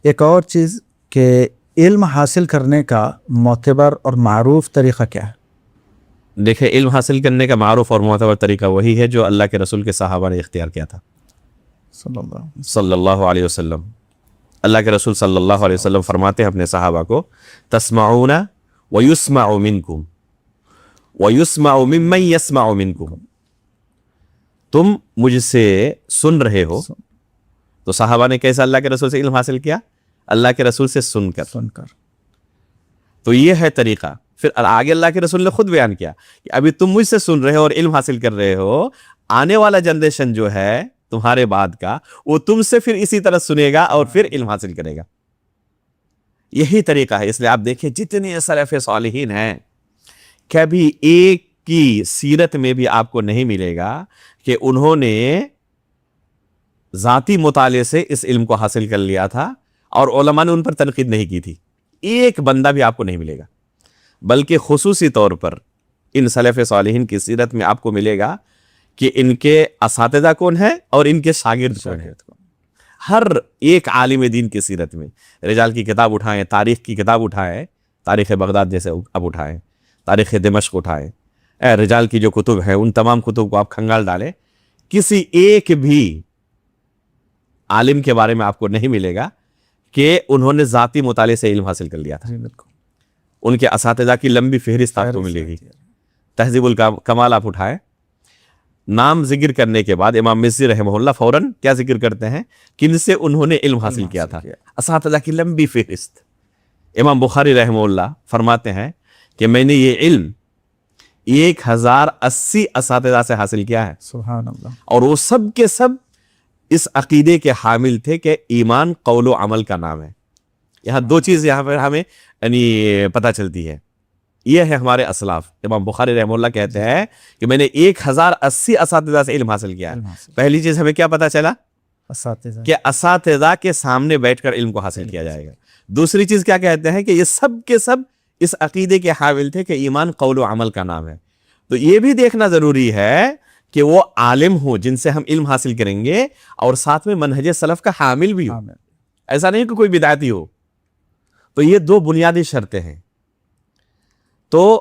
ایک اور چیز کہ علم حاصل کرنے کا معتبر اور معروف طریقہ کیا ہے؟ دیکھیں, علم حاصل کرنے کا معروف اور معتبر طریقہ وہی ہے جو اللہ کے رسول کے صحابہ نے اختیار کیا تھا صلی اللہ علیہ وسلم. اللہ کے رسول صلی اللہ علیہ وسلم فرماتے ہیں اپنے صحابہ کو, تسمعون ویسمع منکم ویسمع ممن یسمع منکم, تم مجھ سے سن رہے ہو. تو صحابہ نے کیسا اللہ کے رسول سے علم حاصل کیا؟ اللہ کے رسول سے سن کر. تو یہ ہے طریقہ. پھر آگے اللہ کے رسول نے خود بیان کیا کہ ابھی تم مجھ سے سن رہے ہو اور علم حاصل کر رہے ہو, آنے والا جنریشن جو ہے تمہارے بعد کا وہ تم سے پھر اسی طرح سنے گا اور پھر علم حاصل کرے گا. یہی طریقہ ہے. اس لیے آپ دیکھیں جتنے سلف صالحین ہیں کبھی ایک کی سیرت میں بھی آپ کو نہیں ملے گا کہ انہوں نے ذاتی مطالعے سے اس علم کو حاصل کر لیا تھا اور علماء نے ان پر تنقید نہیں کی تھی. ایک بندہ بھی آپ کو نہیں ملے گا, بلکہ خصوصی طور پر ان سلف صالحین کی سیرت میں آپ کو ملے گا کہ ان کے اساتذہ کون ہیں اور ان کے شاگرد کون ہیں. ہر ایک عالم دین کی سیرت میں رجال کی کتاب اٹھائیں, تاریخ کی کتاب اٹھائیں, تاریخ بغداد جیسے اب اٹھائیں, تاریخ دمشق اٹھائیں, رجال کی جو کتب ہیں ان تمام کتب کو آپ کھنگال ڈالیں, کسی ایک بھی عالم کے بارے میں آپ کو نہیں ملے گا کہ انہوں نے ذاتی مطالعے سے علم حاصل کر لیا تھا. ان کے اساتذہ کی لمبی فہرست آپ کو ملے گی. تہذیب الکمال آپ اٹھائیں, نام ذکر کرنے کے بعد امام مزی رحمہ اللہ فوراً کیا ذکر کرتے ہیں, کن سے انہوں نے علم حاصل کیا تھا, اساتذہ کی لمبی فہرست. امام بخاری رحمہ اللہ فرماتے ہیں کہ میں نے یہ علم 1080 اساتذہ سے حاصل کیا ہے. سبحان اللہ. اور وہ سب کے سب اس عقیدے کے حامل تھے کہ ایمان قول و عمل کا نام ہے. یہاں دو چیز یہاں پر ہمیں یعنی پتہ چلتی ہے. یہ ہے ہمارے اسلاف. امام بخاری رحمہ اللہ کہتے ہیں کہ میں نے 1080 اساتذہ سے علم حاصل کیا ہے. پہلی چیز ہمیں کیا پتہ چلا کہ اساتذہ کے سامنے بیٹھ کر علم کو حاصل کیا جائے گا. دوسری چیز کیا کہتے ہیں کہ یہ سب کے سب اس عقیدے کے حامل تھے کہ ایمان قول و عمل کا نام ہے. تو یہ بھی دیکھنا ضروری ہے کہ وہ عالم ہوں جن سے ہم علم حاصل کریں گے اور ساتھ میں منہج سلف کا حامل بھی ہو. ایسا نہیں کہ کوئی بدعتی ہو. تو یہ دو بنیادی شرطیں ہیں. تو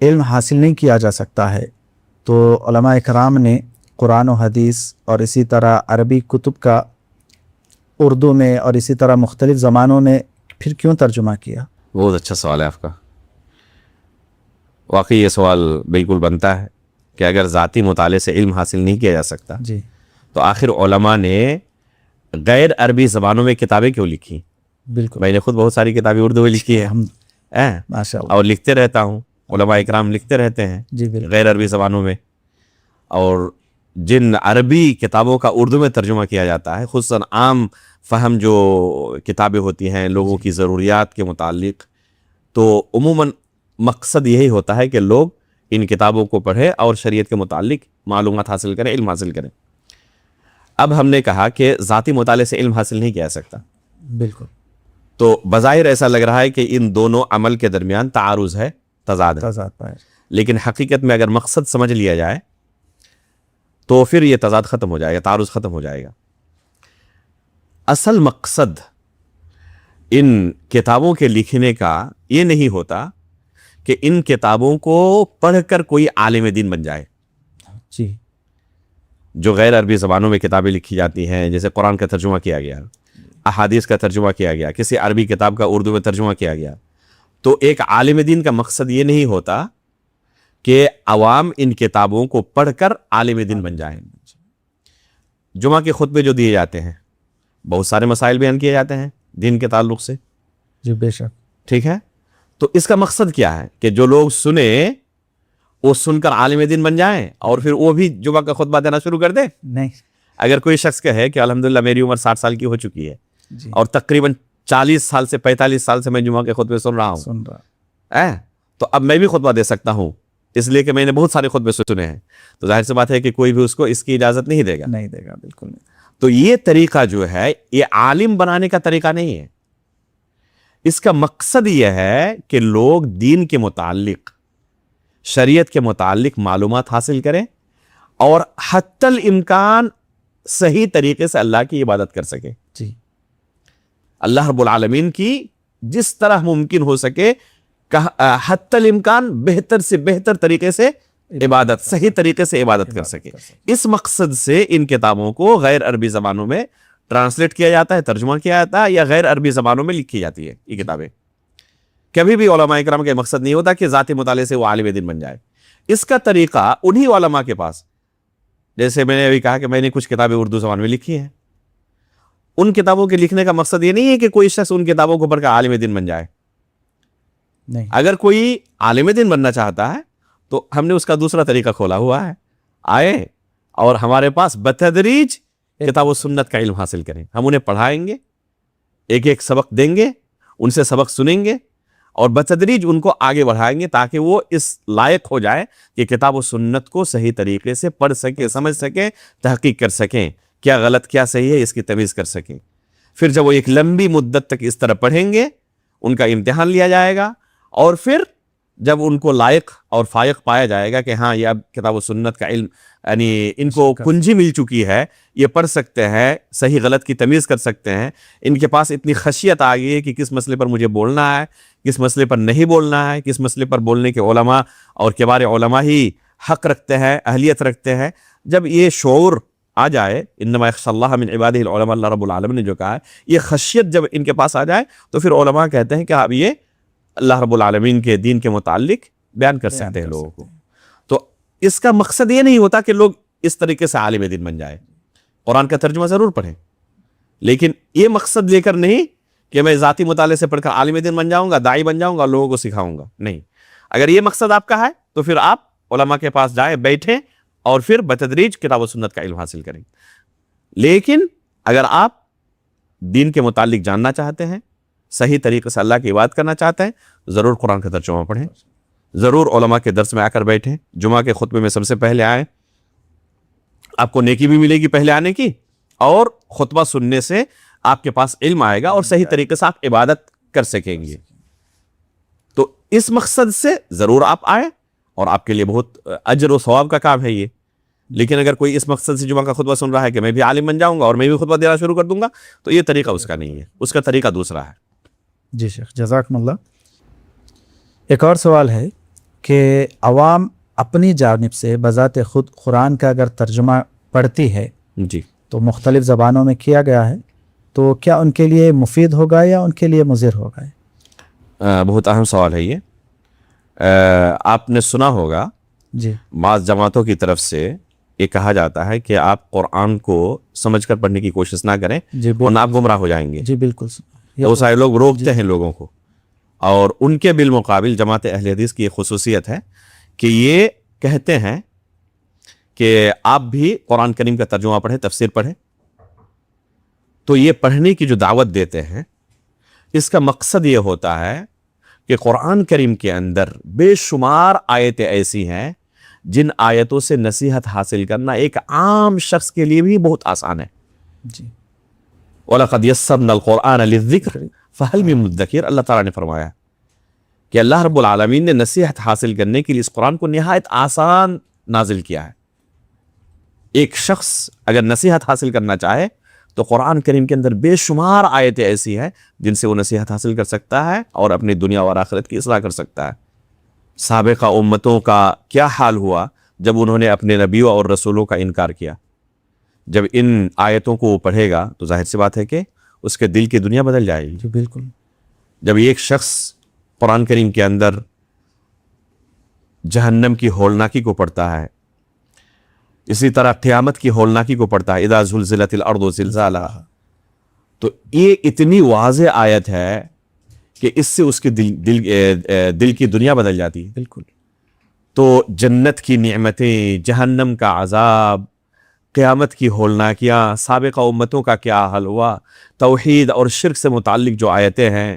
علم حاصل نہیں کیا جا سکتا ہے تو علماء اکرام نے قرآن و حدیث اور اسی طرح عربی کتب کا اردو میں اور اسی طرح مختلف زبانوں میں پھر کیوں ترجمہ کیا؟ بہت اچھا سوال ہے آپ کا. واقعی یہ سوال بالکل بنتا ہے کہ اگر ذاتی مطالعے سے علم حاصل نہیں کیا جا سکتا جی تو آخر علماء نے غیر عربی زبانوں میں کتابیں کیوں لکھی؟ بالکل. میں نے خود بہت ساری کتابیں اردو میں لکھی ہے ماشاء اللہ. اور لکھتے رہتا ہوں. علماء اکرام لکھتے رہتے ہیں جی بالکل. غیر عربی زبانوں میں. اور جن عربی کتابوں کا اردو میں ترجمہ کیا جاتا ہے، خصوصاً عام فہم جو کتابیں ہوتی ہیں لوگوں کی ضروریات کے متعلق، تو عموماً مقصد یہی ہوتا ہے کہ لوگ ان کتابوں کو پڑھیں اور شریعت کے متعلق معلومات حاصل کریں، علم حاصل کریں. اب ہم نے کہا کہ ذاتی مطالعے سے علم حاصل نہیں کیا جا سکتا، بالکل. تو بظاہر ایسا لگ رہا ہے کہ ان دونوں عمل کے درمیان تعارض ہے، تضاد ہے. تضاد پائے. لیکن حقیقت میں اگر مقصد سمجھ لیا جائے تو پھر یہ تضاد ختم ہو جائے گا، تعارض ختم ہو جائے گا. اصل مقصد ان کتابوں کے لکھنے کا یہ نہیں ہوتا کہ ان کتابوں کو پڑھ کر کوئی عالم دین بن جائے. جی. جو غیر عربی زبانوں میں کتابیں لکھی جاتی ہیں، جیسے قرآن کا ترجمہ کیا گیا، احادیث کا ترجمہ کیا گیا، کسی عربی کتاب کا اردو میں ترجمہ کیا گیا، تو ایک عالم دین کا مقصد یہ نہیں ہوتا کہ عوام ان کتابوں کو پڑھ کر عالم دین بن جائیں. جمعہ کے خطبے جو دیے جاتے ہیں، بہت سارے مسائل بیان کیے جاتے ہیں دین کے تعلق سے. جی بے شک. ٹھیک ہے، تو اس کا مقصد کیا ہے کہ جو لوگ سنیں وہ سن کر عالم دین بن جائیں اور پھر وہ بھی جمعہ کا خطبہ دینا شروع کر دیں. نہیں. اگر کوئی شخص کہے کہ الحمدللہ میری عمر 60 سال کی ہو چکی ہے جی. اور تقریباً 40 سال سے 45 سال سے میں جمعہ کے خطبے سن رہا ہوں، تو اب میں بھی خطبہ دے سکتا ہوں اس لیے کہ میں نے بہت سارے خطبے سنے ہیں، تو ظاہر سی بات ہے کہ کوئی بھی اس کو اس کی اجازت نہیں دے گا. نہیں دے گا، بالکل نہیں. تو یہ طریقہ جو ہے یہ عالم بنانے کا طریقہ نہیں ہے. اس کا مقصد یہ ہے کہ لوگ دین کے متعلق، شریعت کے متعلق معلومات حاصل کریں اور حتی الامکان صحیح طریقے سے اللہ کی عبادت کر سکیں. جی. اللہ رب العالمین کی جس طرح ممکن ہو سکے حتی الامکان بہتر سے بہتر طریقے سے عبادت، صحیح طریقے سے عبادت کر سکے. اس مقصد سے ان کتابوں کو غیر عربی زبانوں میں ٹرانسلیٹ کیا جاتا ہے، ترجمہ کیا جاتا ہے، یا غیر عربی زبانوں میں لکھی جاتی ہے یہ کتابیں. کبھی بھی علماء اکرام کا مقصد نہیں ہوتا کہ ذاتی مطالعے سے وہ عالم دین بن جائے. اس کا طریقہ انہی علماء کے پاس، جیسے میں نے ابھی کہا کہ میں نے کچھ کتابیں اردو زبان میں لکھی ہیں، ان کتابوں کے لکھنے کا مقصد یہ نہیں ہے کہ کوئی شخص ان کتابوں کو پڑھ کر عالم دین بن جائے. نہیں. اگر کوئی عالم دین بننا چاہتا ہے تو ہم نے اس کا دوسرا طریقہ کھولا ہوا ہے. آئے اور ہمارے پاس بتدریج کتاب و سنت کا علم حاصل کریں. ہم انہیں پڑھائیں گے، ایک ایک سبق دیں گے، ان سے سبق سنیں گے اور بتدریج ان کو آگے بڑھائیں گے تاکہ وہ اس لائق ہو جائے کہ کتاب و سنت کو صحیح طریقے سے پڑھ سکیں، سمجھ سکیں، تحقیق کر سکیں، کیا غلط کیا صحیح ہے اس کی تمیز کر سکیں. پھر جب وہ ایک لمبی مدت تک اس طرح پڑھیں گے، ان کا امتحان لیا جائے گا اور پھر جب ان کو لائق اور فائق پایا جائے گا کہ ہاں یہ اب کتاب و سنت کا علم یعنی ان کو کنجی مل چکی ہے، یہ پڑھ سکتے ہیں، صحیح غلط کی تمیز کر سکتے ہیں، ان کے پاس اتنی خشیت آ گئی ہے کہ کس مسئلے پر مجھے بولنا ہے، کس مسئلے پر نہیں بولنا ہے، کس مسئلے پر بولنے کے علماء اور کبار علماء ہی حق رکھتے ہیں، اہلیت رکھتے ہیں. جب یہ شعور آ جائے، انما یخشی اللہ من عبادہ العلماء، اللہ رب العالمین نے جو کہا ہے، یہ خشیت جب ان کے پاس آ جائے تو پھر علماء کہتے ہیں کہ اب یہ اللہ رب العالمین کے دین کے متعلق بیان کر سکتے ہیں لوگوں کو. تو اس کا مقصد یہ نہیں ہوتا کہ لوگ اس طریقے سے عالم دین بن جائے. قرآن کا ترجمہ ضرور پڑھیں، لیکن یہ مقصد لے کر نہیں کہ میں ذاتی مطالعے سے پڑھ کر عالم دین بن جاؤں گا، داعی بن جاؤں گا اور لوگوں کو سکھاؤں گا. نہیں، اگر یہ مقصد آپ کا ہے تو پھر آپ علماء کے پاس جائیں، بیٹھیں اور پھر بتدریج کتاب و سنت کا علم حاصل کریں. لیکن اگر آپ دین کے متعلق جاننا چاہتے ہیں، صحیح طریقے سے اللہ کی عبادت کرنا چاہتے ہیں، ضرور قرآن کا ترجمہ پڑھیں، ضرور علماء کے درس میں آ کر بیٹھیں، جمعہ کے خطبے میں سب سے پہلے آئیں. آپ کو نیکی بھی ملے گی پہلے آنے کی، اور خطبہ سننے سے آپ کے پاس علم آئے گا اور صحیح طریقے سے آپ عبادت کر سکیں گے. تو اس مقصد سے ضرور آپ آئیں اور آپ کے لیے بہت اجر و ثواب کا کام ہے یہ. لیکن اگر کوئی اس مقصد سے جمعہ کا خطبہ سن رہا ہے کہ میں بھی عالم بن جاؤں گا اور میں بھی خطبہ دینا شروع کر دوں گا، تو یہ طریقہ اس کا نہیں ہے، اس کا طریقہ دوسرا ہے. جی شیخ، جزاکم اللہ. ایک اور سوال ہے کہ عوام اپنی جانب سے بذات خود قرآن کا اگر ترجمہ پڑھتی ہے جی تو مختلف زبانوں میں کیا گیا ہے، تو کیا ان کے لیے مفید ہوگا یا ان کے لیے مضر ہوگا؟ بہت اہم سوال ہے یہ. آپ نے سنا ہوگا جی بعض جماعتوں کی طرف سے یہ کہا جاتا ہے کہ آپ قرآن کو سمجھ کر پڑھنے کی کوشش نہ کریں جی ورنہ آپ گمراہ ہو جائیں گے. جی بالکل. بہت سارے لوگ روکتے ہیں لوگوں کو، اور ان کے بالمقابل جماعت اہل حدیث کی یہ خصوصیت ہے کہ یہ کہتے ہیں کہ آپ بھی قرآن کریم کا ترجمہ پڑھیں، تفسیر پڑھیں. تو یہ پڑھنے کی جو دعوت دیتے ہیں اس کا مقصد یہ ہوتا ہے کہ قرآن کریم کے اندر بے شمار آیتیں ایسی ہیں جن آیتوں سے نصیحت حاصل کرنا ایک عام شخص کے لیے بھی بہت آسان ہے. جی وَلَقَدْ يَسَّرْنَا الْقُرْآنَ لِلذِّكْرِ فَهَلْ مِن مُدَّكِرٍ. اللہ تعالیٰ نے فرمایا کہ اللہ رب العالمین نے نصیحت حاصل کرنے کے لیے اس قرآن کو نہایت آسان نازل کیا ہے. ایک شخص اگر نصیحت حاصل کرنا چاہے تو قرآن کریم کے اندر بے شمار آیتیں ایسی ہیں جن سے وہ نصیحت حاصل کر سکتا ہے اور اپنی دنیا اور آخرت کی اصلاح کر سکتا ہے. سابقہ امتوں کا کیا حال ہوا جب انہوں نے اپنے نبیوں اور رسولوں کا انکار کیا. جب ان آیتوں کو وہ پڑھے گا تو ظاہر سی بات ہے کہ اس کے دل کی دنیا بدل جائے گی. جی بالکل. جب ایک شخص قرآن کریم کے اندر جہنم کی ہولناکی کو پڑھتا ہے، اسی طرح قیامت کی ہولناکی کو پڑھتا ہے، اذا زلزلت الارض زلزالها، تو یہ اتنی واضح آیت ہے کہ اس سے اس کے دل کی دنیا بدل جاتی ہے. بالکل. تو جنت کی نعمتیں، جہنم کا عذاب، قیامت کی ہولناکیاں، سابقہ امتوں کا کیا حل ہوا، توحید اور شرک سے متعلق جو آیتیں ہیں،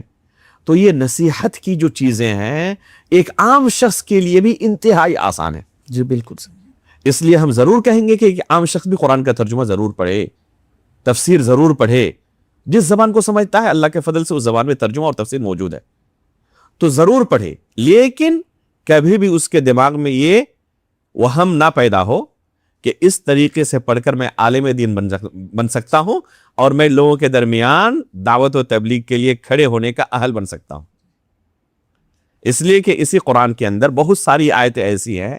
تو یہ نصیحت کی جو چیزیں ہیں ایک عام شخص کے لیے بھی انتہائی آسان ہے. جی بالکل صحیح. اس لیے ہم ضرور کہیں گے کہ ایک عام شخص بھی قرآن کا ترجمہ ضرور پڑھے، تفسیر ضرور پڑھے. جس زبان کو سمجھتا ہے اللہ کے فضل سے اس زبان میں ترجمہ اور تفسیر موجود ہے تو ضرور پڑھے، لیکن کبھی بھی اس کے دماغ میں یہ وہم نہ پیدا ہو کہ اس طریقے سے پڑھ کر میں عالم دین بن سکتا ہوں اور میں لوگوں کے درمیان دعوت و تبلیغ کے لیے کھڑے ہونے کا اہل بن سکتا ہوں. اس لیے کہ اسی قرآن کے اندر بہت ساری آیتیں ایسی ہیں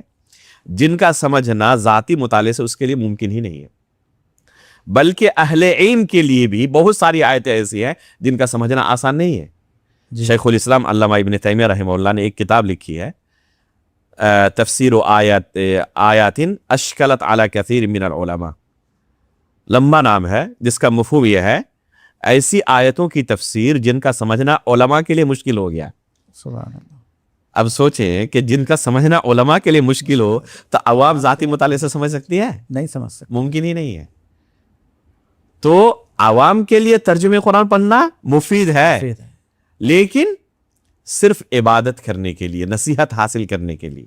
جن کا سمجھنا ذاتی مطالعے سے اس کے لیے ممکن ہی نہیں ہے، بلکہ اہل علم کے لیے بھی بہت ساری آیتیں ایسی ہیں جن کا سمجھنا آسان نہیں ہے. شیخ الاسلام علامہ ابن تیمیہ رحمہ اللہ نے ایک کتاب لکھی ہے، تفسیر آیات اشکلت علی کثیر من العلماء. لمبا نام ہے جس کا مفہوم یہ ہے ایسی آیتوں کی تفسیر جن کا سمجھنا علماء کے لیے مشکل ہو گیا. سبحان اللہ. اب سوچیں کہ جن کا سمجھنا علماء کے لیے مشکل ہو تو عوام ذاتی مطالعے سے سمجھ سکتی ہے؟ نہیں سمجھ سکتے. ممکن ہی نہیں ہے. تو عوام کے لیے ترجمہ قرآن پڑھنا مفید ہے، لیکن صرف عبادت کرنے کے لیے، نصیحت حاصل کرنے کے لیے.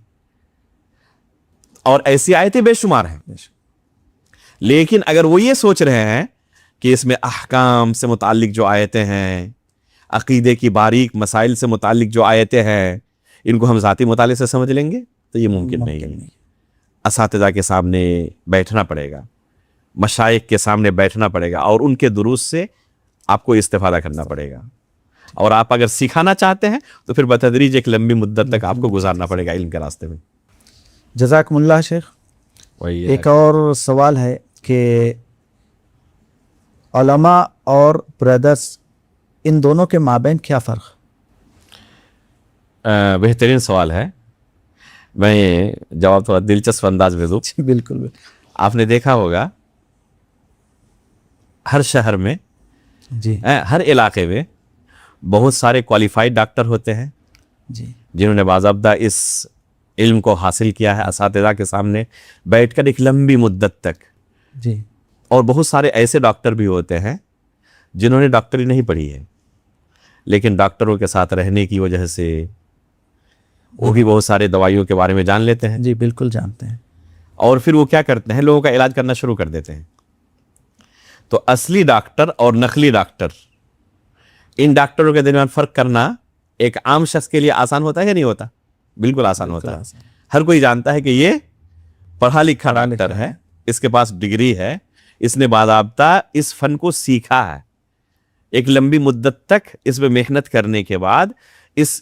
اور ایسی آیتیں بے شمار ہیں، لیکن اگر وہ یہ سوچ رہے ہیں کہ اس میں احکام سے متعلق جو آیتیں ہیں، عقیدے کی باریک مسائل سے متعلق جو آیتیں ہیں، ان کو ہم ذاتی مطالعے سے سمجھ لیں گے تو یہ ممکن نہیں ہے. اساتذہ کے سامنے بیٹھنا پڑے گا، مشائخ کے سامنے بیٹھنا پڑے گا اور ان کے دروس سے آپ کو استفادہ کرنا پڑے گا. اور آپ اگر سکھانا چاہتے ہیں تو پھر بتدریج ایک لمبی مدت تک آپ کو گزارنا پڑے گا علم کے راستے میں. جزاکم اللہ شیخ. ایک اور سوال ہے کہ علماء اور برادرز ان دونوں کے مابین کیا فرق؟ بہترین سوال ہے. میں جواب تھوڑا دلچسپ انداز میں دوں. بالکل. آپ نے دیکھا ہوگا ہر شہر میں، جی ہر علاقے میں بہت سارے کوالیفائڈ ڈاکٹر ہوتے ہیں جی جنہوں نے باضابطہ اس علم کو حاصل کیا ہے اساتذہ کے سامنے بیٹھ کر ایک لمبی مدت تک. جی. اور بہت سارے ایسے ڈاکٹر بھی ہوتے ہیں جنہوں نے ڈاکٹری نہیں پڑھی ہے لیکن ڈاکٹروں کے ساتھ رہنے کی وجہ سے وہ بھی بہت سارے دوائیوں کے بارے میں جان لیتے ہیں. جی بالکل جانتے ہیں. اور پھر وہ کیا کرتے ہیں، لوگوں کا علاج کرنا شروع کر دیتے ہیں. تو اصلی ڈاکٹر اور نقلی ڈاکٹر، ان ڈاکٹروں کے درمیان فرق کرنا ایک عام شخص کے لیے آسان ہوتا ہے یا نہیں ہوتا؟ بالکل آسان ہوتا ہے. ہر کوئی جانتا ہے کہ یہ پڑھا لکھا ڈاکٹر ہے، اس کے پاس ڈگری ہے، اس نے باضابطہ اس فن کو سیکھا ہے. ایک لمبی مدت تک اس میں محنت کرنے کے بعد اس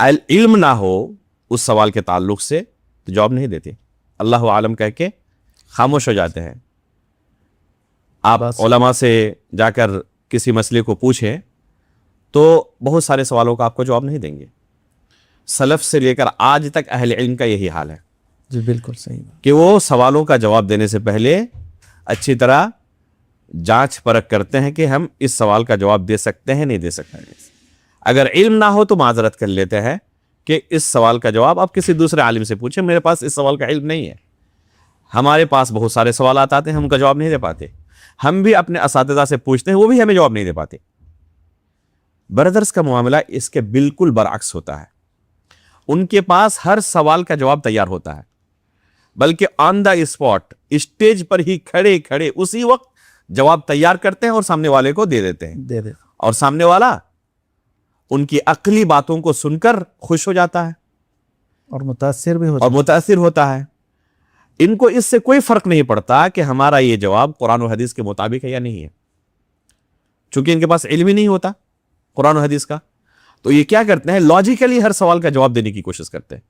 علم نہ ہو اس سوال کے تعلق سے تو جواب نہیں دیتے، اللہ عالم کہہ کے خاموش ہو جاتے ہیں. آپ علماء سے جا کر کسی مسئلے کو پوچھیں تو بہت سارے سوالوں کا آپ کو جواب نہیں دیں گے. سلف سے لے کر آج تک اہل علم کا یہی حال ہے. جی بالکل صحیح کہ وہ سوالوں کا جواب دینے سے پہلے اچھی طرح جانچ پرکھ کرتے ہیں کہ ہم اس سوال کا جواب دے سکتے ہیں نہیں دے سکتے. اگر علم نہ ہو تو معذرت کر لیتے ہیں کہ اس سوال کا جواب آپ کسی دوسرے عالم سے پوچھیں، میرے پاس اس سوال کا علم نہیں ہے. ہمارے پاس بہت سارے سوالات آتے ہیں، ہم کا جواب نہیں دے پاتے. ہم بھی اپنے اساتذہ سے پوچھتے ہیں، وہ بھی ہمیں جواب نہیں دے پاتے. بردرز کا معاملہ اس کے بالکل برعکس ہوتا ہے. ان کے پاس ہر سوال کا جواب تیار ہوتا ہے، بلکہ آن دا اسپاٹ اسٹیج پر ہی کھڑے کھڑے اسی وقت جواب تیار کرتے ہیں اور سامنے والے کو دے دیتے ہیں. اور سامنے والا ان کی عقلی باتوں کو سن کر خوش ہو جاتا ہے اور متاثر بھی ہوتا ہے. ان کو اس سے کوئی فرق نہیں پڑتا کہ ہمارا یہ جواب قرآن و حدیث کے مطابق ہے یا نہیں ہے. چونکہ ان کے پاس علم ہی نہیں ہوتا قرآن و حدیث کا، تو یہ کیا کرتے ہیں، لاجیکلی ہر سوال کا جواب دینے کی کوشش کرتے ہیں.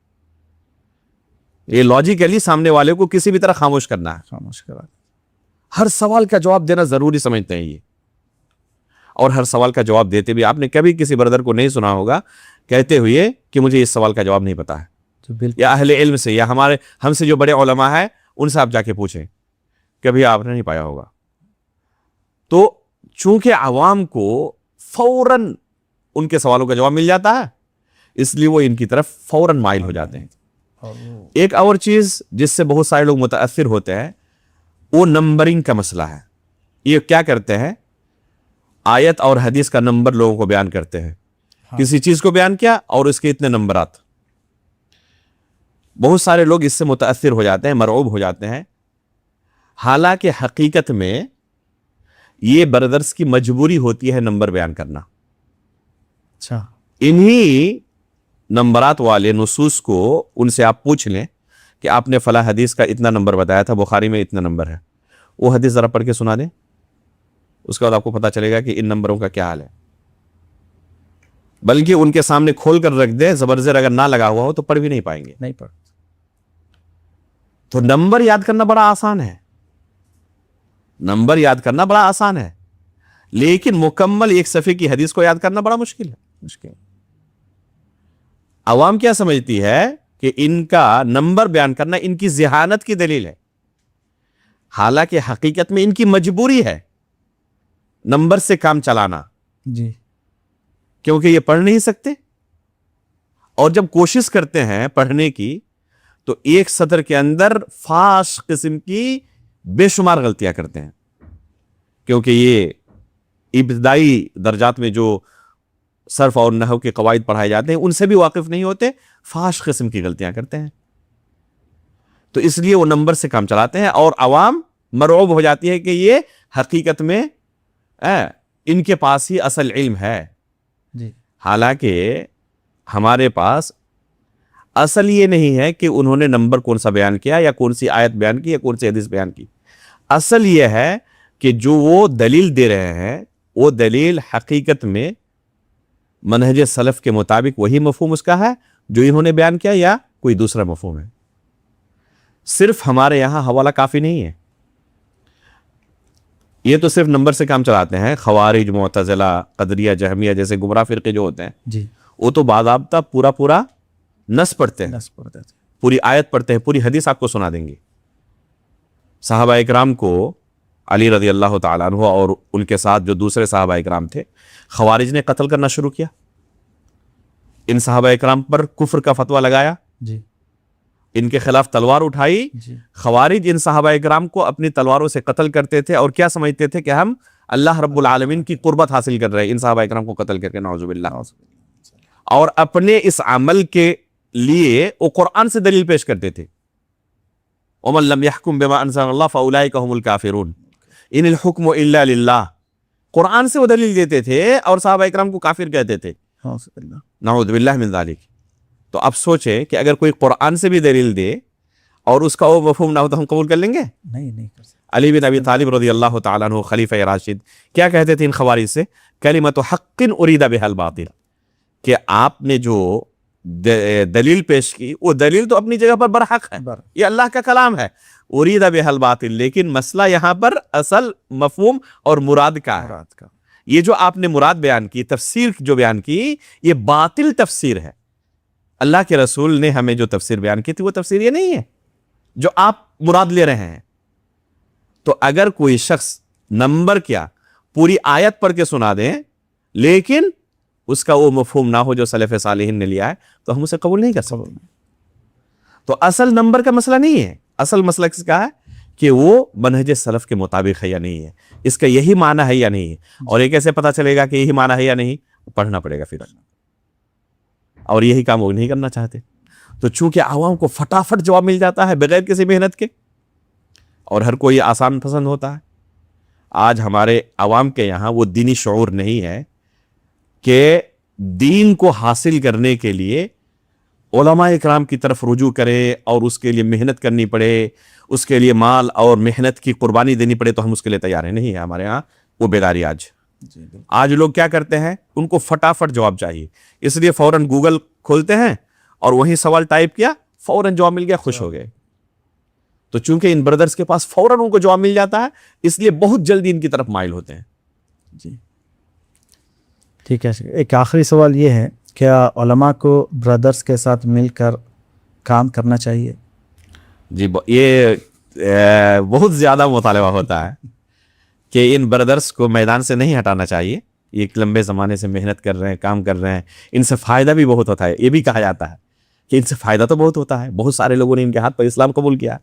یہ لاجیکلی سامنے والے کو کسی بھی طرح خاموش کرنا ہے. ہر سوال کا جواب دینا ضروری سمجھتے ہیں یہ. اور ہر سوال کا جواب دیتے بھی آپ نے کبھی کسی بردر کو نہیں سنا ہوگا کہتے ہوئے کہ مجھے اس سوال کا جواب نہیں پتا ہے. یا اہل علم سے یا ہم سے جو بڑے علماء ہیں ان سے آپ جا کے پوچھیں، کبھی آپ نے نہیں پایا ہوگا. تو چونکہ عوام کو فوراً ان کے سوالوں کا جواب مل جاتا ہے، اس لیے وہ ان کی طرف فوراً مائل ہو جاتے ہیں. ایک اور چیز جس سے بہت سارے لوگ متاثر ہوتے ہیں وہ نمبرنگ کا مسئلہ ہے. یہ کیا کرتے ہیں، آیت اور حدیث کا نمبر لوگوں کو بیان کرتے ہیں. کسی چیز کو بیان کیا اور اس کے اتنے نمبرات. بہت سارے لوگ اس سے متاثر ہو جاتے ہیں، مرعوب ہو جاتے ہیں. حالانکہ حقیقت میں یہ بردرس کی مجبوری ہوتی ہے نمبر بیان کرنا. اچھا، انہی نمبرات والے نصوص کو ان سے آپ پوچھ لیں کہ آپ نے فلاں حدیث کا اتنا نمبر بتایا تھا، بخاری میں اتنا نمبر ہے، وہ حدیث ذرا پڑھ کے سنا دیں. اس کے بعد آپ کو پتا چلے گا کہ ان نمبروں کا کیا حال ہے. بلکہ ان کے سامنے کھول کر رکھ دیں، زبر زیر اگر نہ لگا ہوا ہو تو پڑھ بھی نہیں پائیں گے. نہیں پڑھ. تو نمبر یاد کرنا بڑا آسان ہے، نمبر یاد کرنا بڑا آسان ہے، لیکن مکمل ایک صفحے کی حدیث کو یاد کرنا بڑا مشکل ہے. عوام کیا سمجھتی ہے کہ ان کا نمبر بیان کرنا ان کی ذہانت کی دلیل ہے، حالانکہ حقیقت میں ان کی مجبوری ہے نمبر سے کام چلانا. جی، کیونکہ یہ پڑھ نہیں سکتے، اور جب کوشش کرتے ہیں پڑھنے کی تو ایک سطر کے اندر فاش قسم کی بے شمار غلطیاں کرتے ہیں. کیونکہ یہ ابتدائی درجات میں جو صرف اور نحو کے قواعد پڑھائے جاتے ہیں ان سے بھی واقف نہیں ہوتے، فاش قسم کی غلطیاں کرتے ہیں. تو اس لیے وہ نمبر سے کام چلاتے ہیں اور عوام مرعوب ہو جاتی ہے کہ یہ حقیقت میں ان کے پاس ہی اصل علم ہے. جی، حالانکہ ہمارے پاس اصل یہ نہیں ہے کہ انہوں نے نمبر کون سا بیان کیا یا کون سی آیت بیان کی یا کون سی حدیث بیان کی. اصل یہ ہے کہ جو وہ دلیل دے رہے ہیں وہ دلیل حقیقت میں منہج سلف کے مطابق وہی مفہوم اس کا ہے جو انہوں نے بیان کیا یا کوئی دوسرا مفہوم ہے. صرف ہمارے یہاں حوالہ کافی نہیں ہے. یہ تو صرف نمبر سے کام چلاتے ہیں. خوارج، معتزلہ، قدریہ، جہمیہ جیسے گمراہ فرقے جو ہوتے ہیں جی، وہ تو باضابطہ پورا نص پڑھتے ہیں، پوری آیت پڑھتے ہیں، پوری حدیث آپ کو سنا دیں گے. صحابہ اکرام کو علی رضی اللہ تعالیٰ عنہ اور ان کے ساتھ جو دوسرے صحابہ اکرام تھے خوارج نے قتل کرنا شروع کیا. ان صحابہ اکرام پر کفر کا فتویٰ لگایا، جی، ان کے خلاف تلوار اٹھائی. جی، خوارج ان صحابہ اکرام کو اپنی تلواروں سے قتل کرتے تھے اور کیا سمجھتے تھے کہ ہم اللہ رب العالمین کی قربت حاصل کر رہے ہیں ان صحابہ اکرام کو قتل کر کے، نعوذ باللہ. اور اپنے اس عمل کے لیے وہ قرآن سے دلیل پیش کرتے تھے. وَمَن لَّمْ يَحْكُم بِمَا أَنزَلَ اللَّهُ فَأُولَٰئِكَ هُمُ الْكَافِرُونَ إِنِ الْحُكْمُ إِلَّا لِلَّهِ. قرآن سے وہ دلیل دیتے تھے اور صحابہ اکرام کو کافر کہتے تھے، نعوذ باللہ من ذالک. تو اب سوچیں کہ اگر کوئی قرآن سے بھی دلیل دے اور اس کا وہ مفہوم نہ ہو تو ہم قبول کر لیں گے؟ نہیں کر سکتے. علی بن ابی طالب رضی اللہ تعالیٰ عنہ خلیفہ راشد کیا کہتے تھے ان خوارج سے؟ کلمۃ حق ارید بها الباطل، کہ آپ نے جو دلیل پیش کی، وہ دلیل تو اپنی جگہ پر برحق ہے، یہ اللہ کا کلام ہے، ارید بہل باطل، لیکن مسئلہ یہاں پر اصل مفہوم اور مراد کا ہے۔ یہ جو آپ نے مراد بیان کی، تفسیر جو بیان کی، یہ باطل تفسیر ہے۔ اللہ کے رسول نے ہمیں جو تفسیر بیان کی تھی وہ تفسیر یہ نہیں ہے جو آپ مراد لے رہے ہیں۔ تو اگر کوئی شخص نمبر کیا پوری آیت پڑھ کے سنا دیں لیکن اس کا وہ مفہوم نہ ہو جو سلف صالحین نے لیا ہے تو ہم اسے قبول نہیں کر سکتے۔ تو اصل نمبر کا مسئلہ نہیں ہے، اصل مسئلہ کس کا ہے کہ وہ منہج سلف کے مطابق ہے یا نہیں ہے، اس کا یہی معنی ہے یا نہیں ہے۔ اور یہ کیسے پتہ چلے گا کہ یہی معنی ہے یا نہیں؟ پڑھنا پڑے گا پھر، اور یہی کام وہ نہیں کرنا چاہتے۔ تو چونکہ عوام کو فٹافٹ جواب مل جاتا ہے بغیر کسی محنت کے، اور ہر کوئی آسان پسند ہوتا ہے، آج ہمارے عوام کے یہاں وہ دینی شعور نہیں ہے کہ دین کو حاصل کرنے کے لیے علماء اکرام کی طرف رجوع کرے اور اس کے لیے محنت کرنی پڑے، اس کے لیے مال اور محنت کی قربانی دینی پڑے، تو ہم اس کے لیے تیار ہیں نہیں ہے ہمارے ہاں وہ بیداری۔ آج لوگ کیا کرتے ہیں، ان کو فٹافٹ جواب چاہیے، اس لیے فوراً گوگل کھولتے ہیں اور وہی سوال ٹائپ کیا، فوراً جواب مل گیا، خوش ہو گئے۔ تو چونکہ ان بردرز کے پاس فوراً ان کو جواب مل جاتا ہے، اس لیے بہت جلدی ان کی طرف مائل ہوتے ہیں۔ جی ٹھیک ہے، ایک آخری سوال یہ ہے، کیا علماء کو برادرز کے ساتھ مل کر کام کرنا چاہیے؟ جی یہ بہت زیادہ مطالبہ ہوتا ہے کہ ان بردرز کو میدان سے نہیں ہٹانا چاہیے، یہ ایک لمبے زمانے سے محنت کر رہے ہیں، کام کر رہے ہیں، ان سے فائدہ بھی بہت ہوتا ہے۔ یہ بھی کہا جاتا ہے کہ ان سے فائدہ تو بہت ہوتا ہے، بہت سارے لوگوں نے ان کے ہاتھ پر اسلام قبول کیا،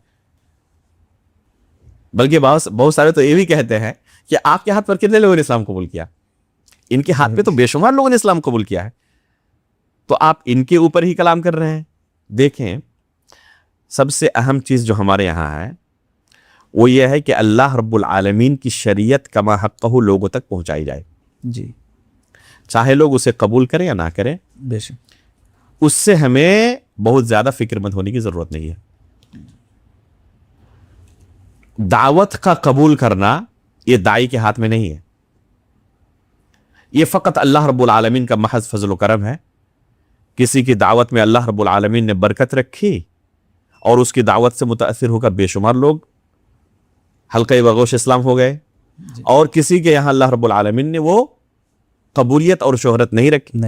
بلکہ بہت سارے تو یہ بھی کہتے ہیں کہ آپ کے ہاتھ پر کتنے لوگوں نے اسلام قبول کیا، ان کے ہاتھ پہ تو بے شمار لوگوں نے اسلام قبول کیا ہے، تو آپ ان کے اوپر ہی کلام کر رہے ہیں۔ دیکھیں، سب سے اہم چیز جو ہمارے یہاں ہے وہ یہ ہے کہ اللہ رب العالمین کی شریعت کما حقہ لوگوں تک پہنچائی جائے، جی چاہے لوگ اسے قبول کریں یا نہ کریں، بے شک۔ اس سے ہمیں بہت زیادہ فکر مند ہونے کی ضرورت نہیں ہے۔ دعوت کا قبول کرنا یہ داعی کے ہاتھ میں نہیں ہے، یہ فقط اللہ رب العالمین کا محض فضل و کرم ہے۔ کسی کی دعوت میں اللہ رب العالمین نے برکت رکھی اور اس کی دعوت سے متاثر ہو کر بے شمار لوگ حلقہ وغوش اسلام ہو گئے، اور کسی کے یہاں اللہ رب العالمین نے وہ قبولیت اور شہرت نہیں رکھی۔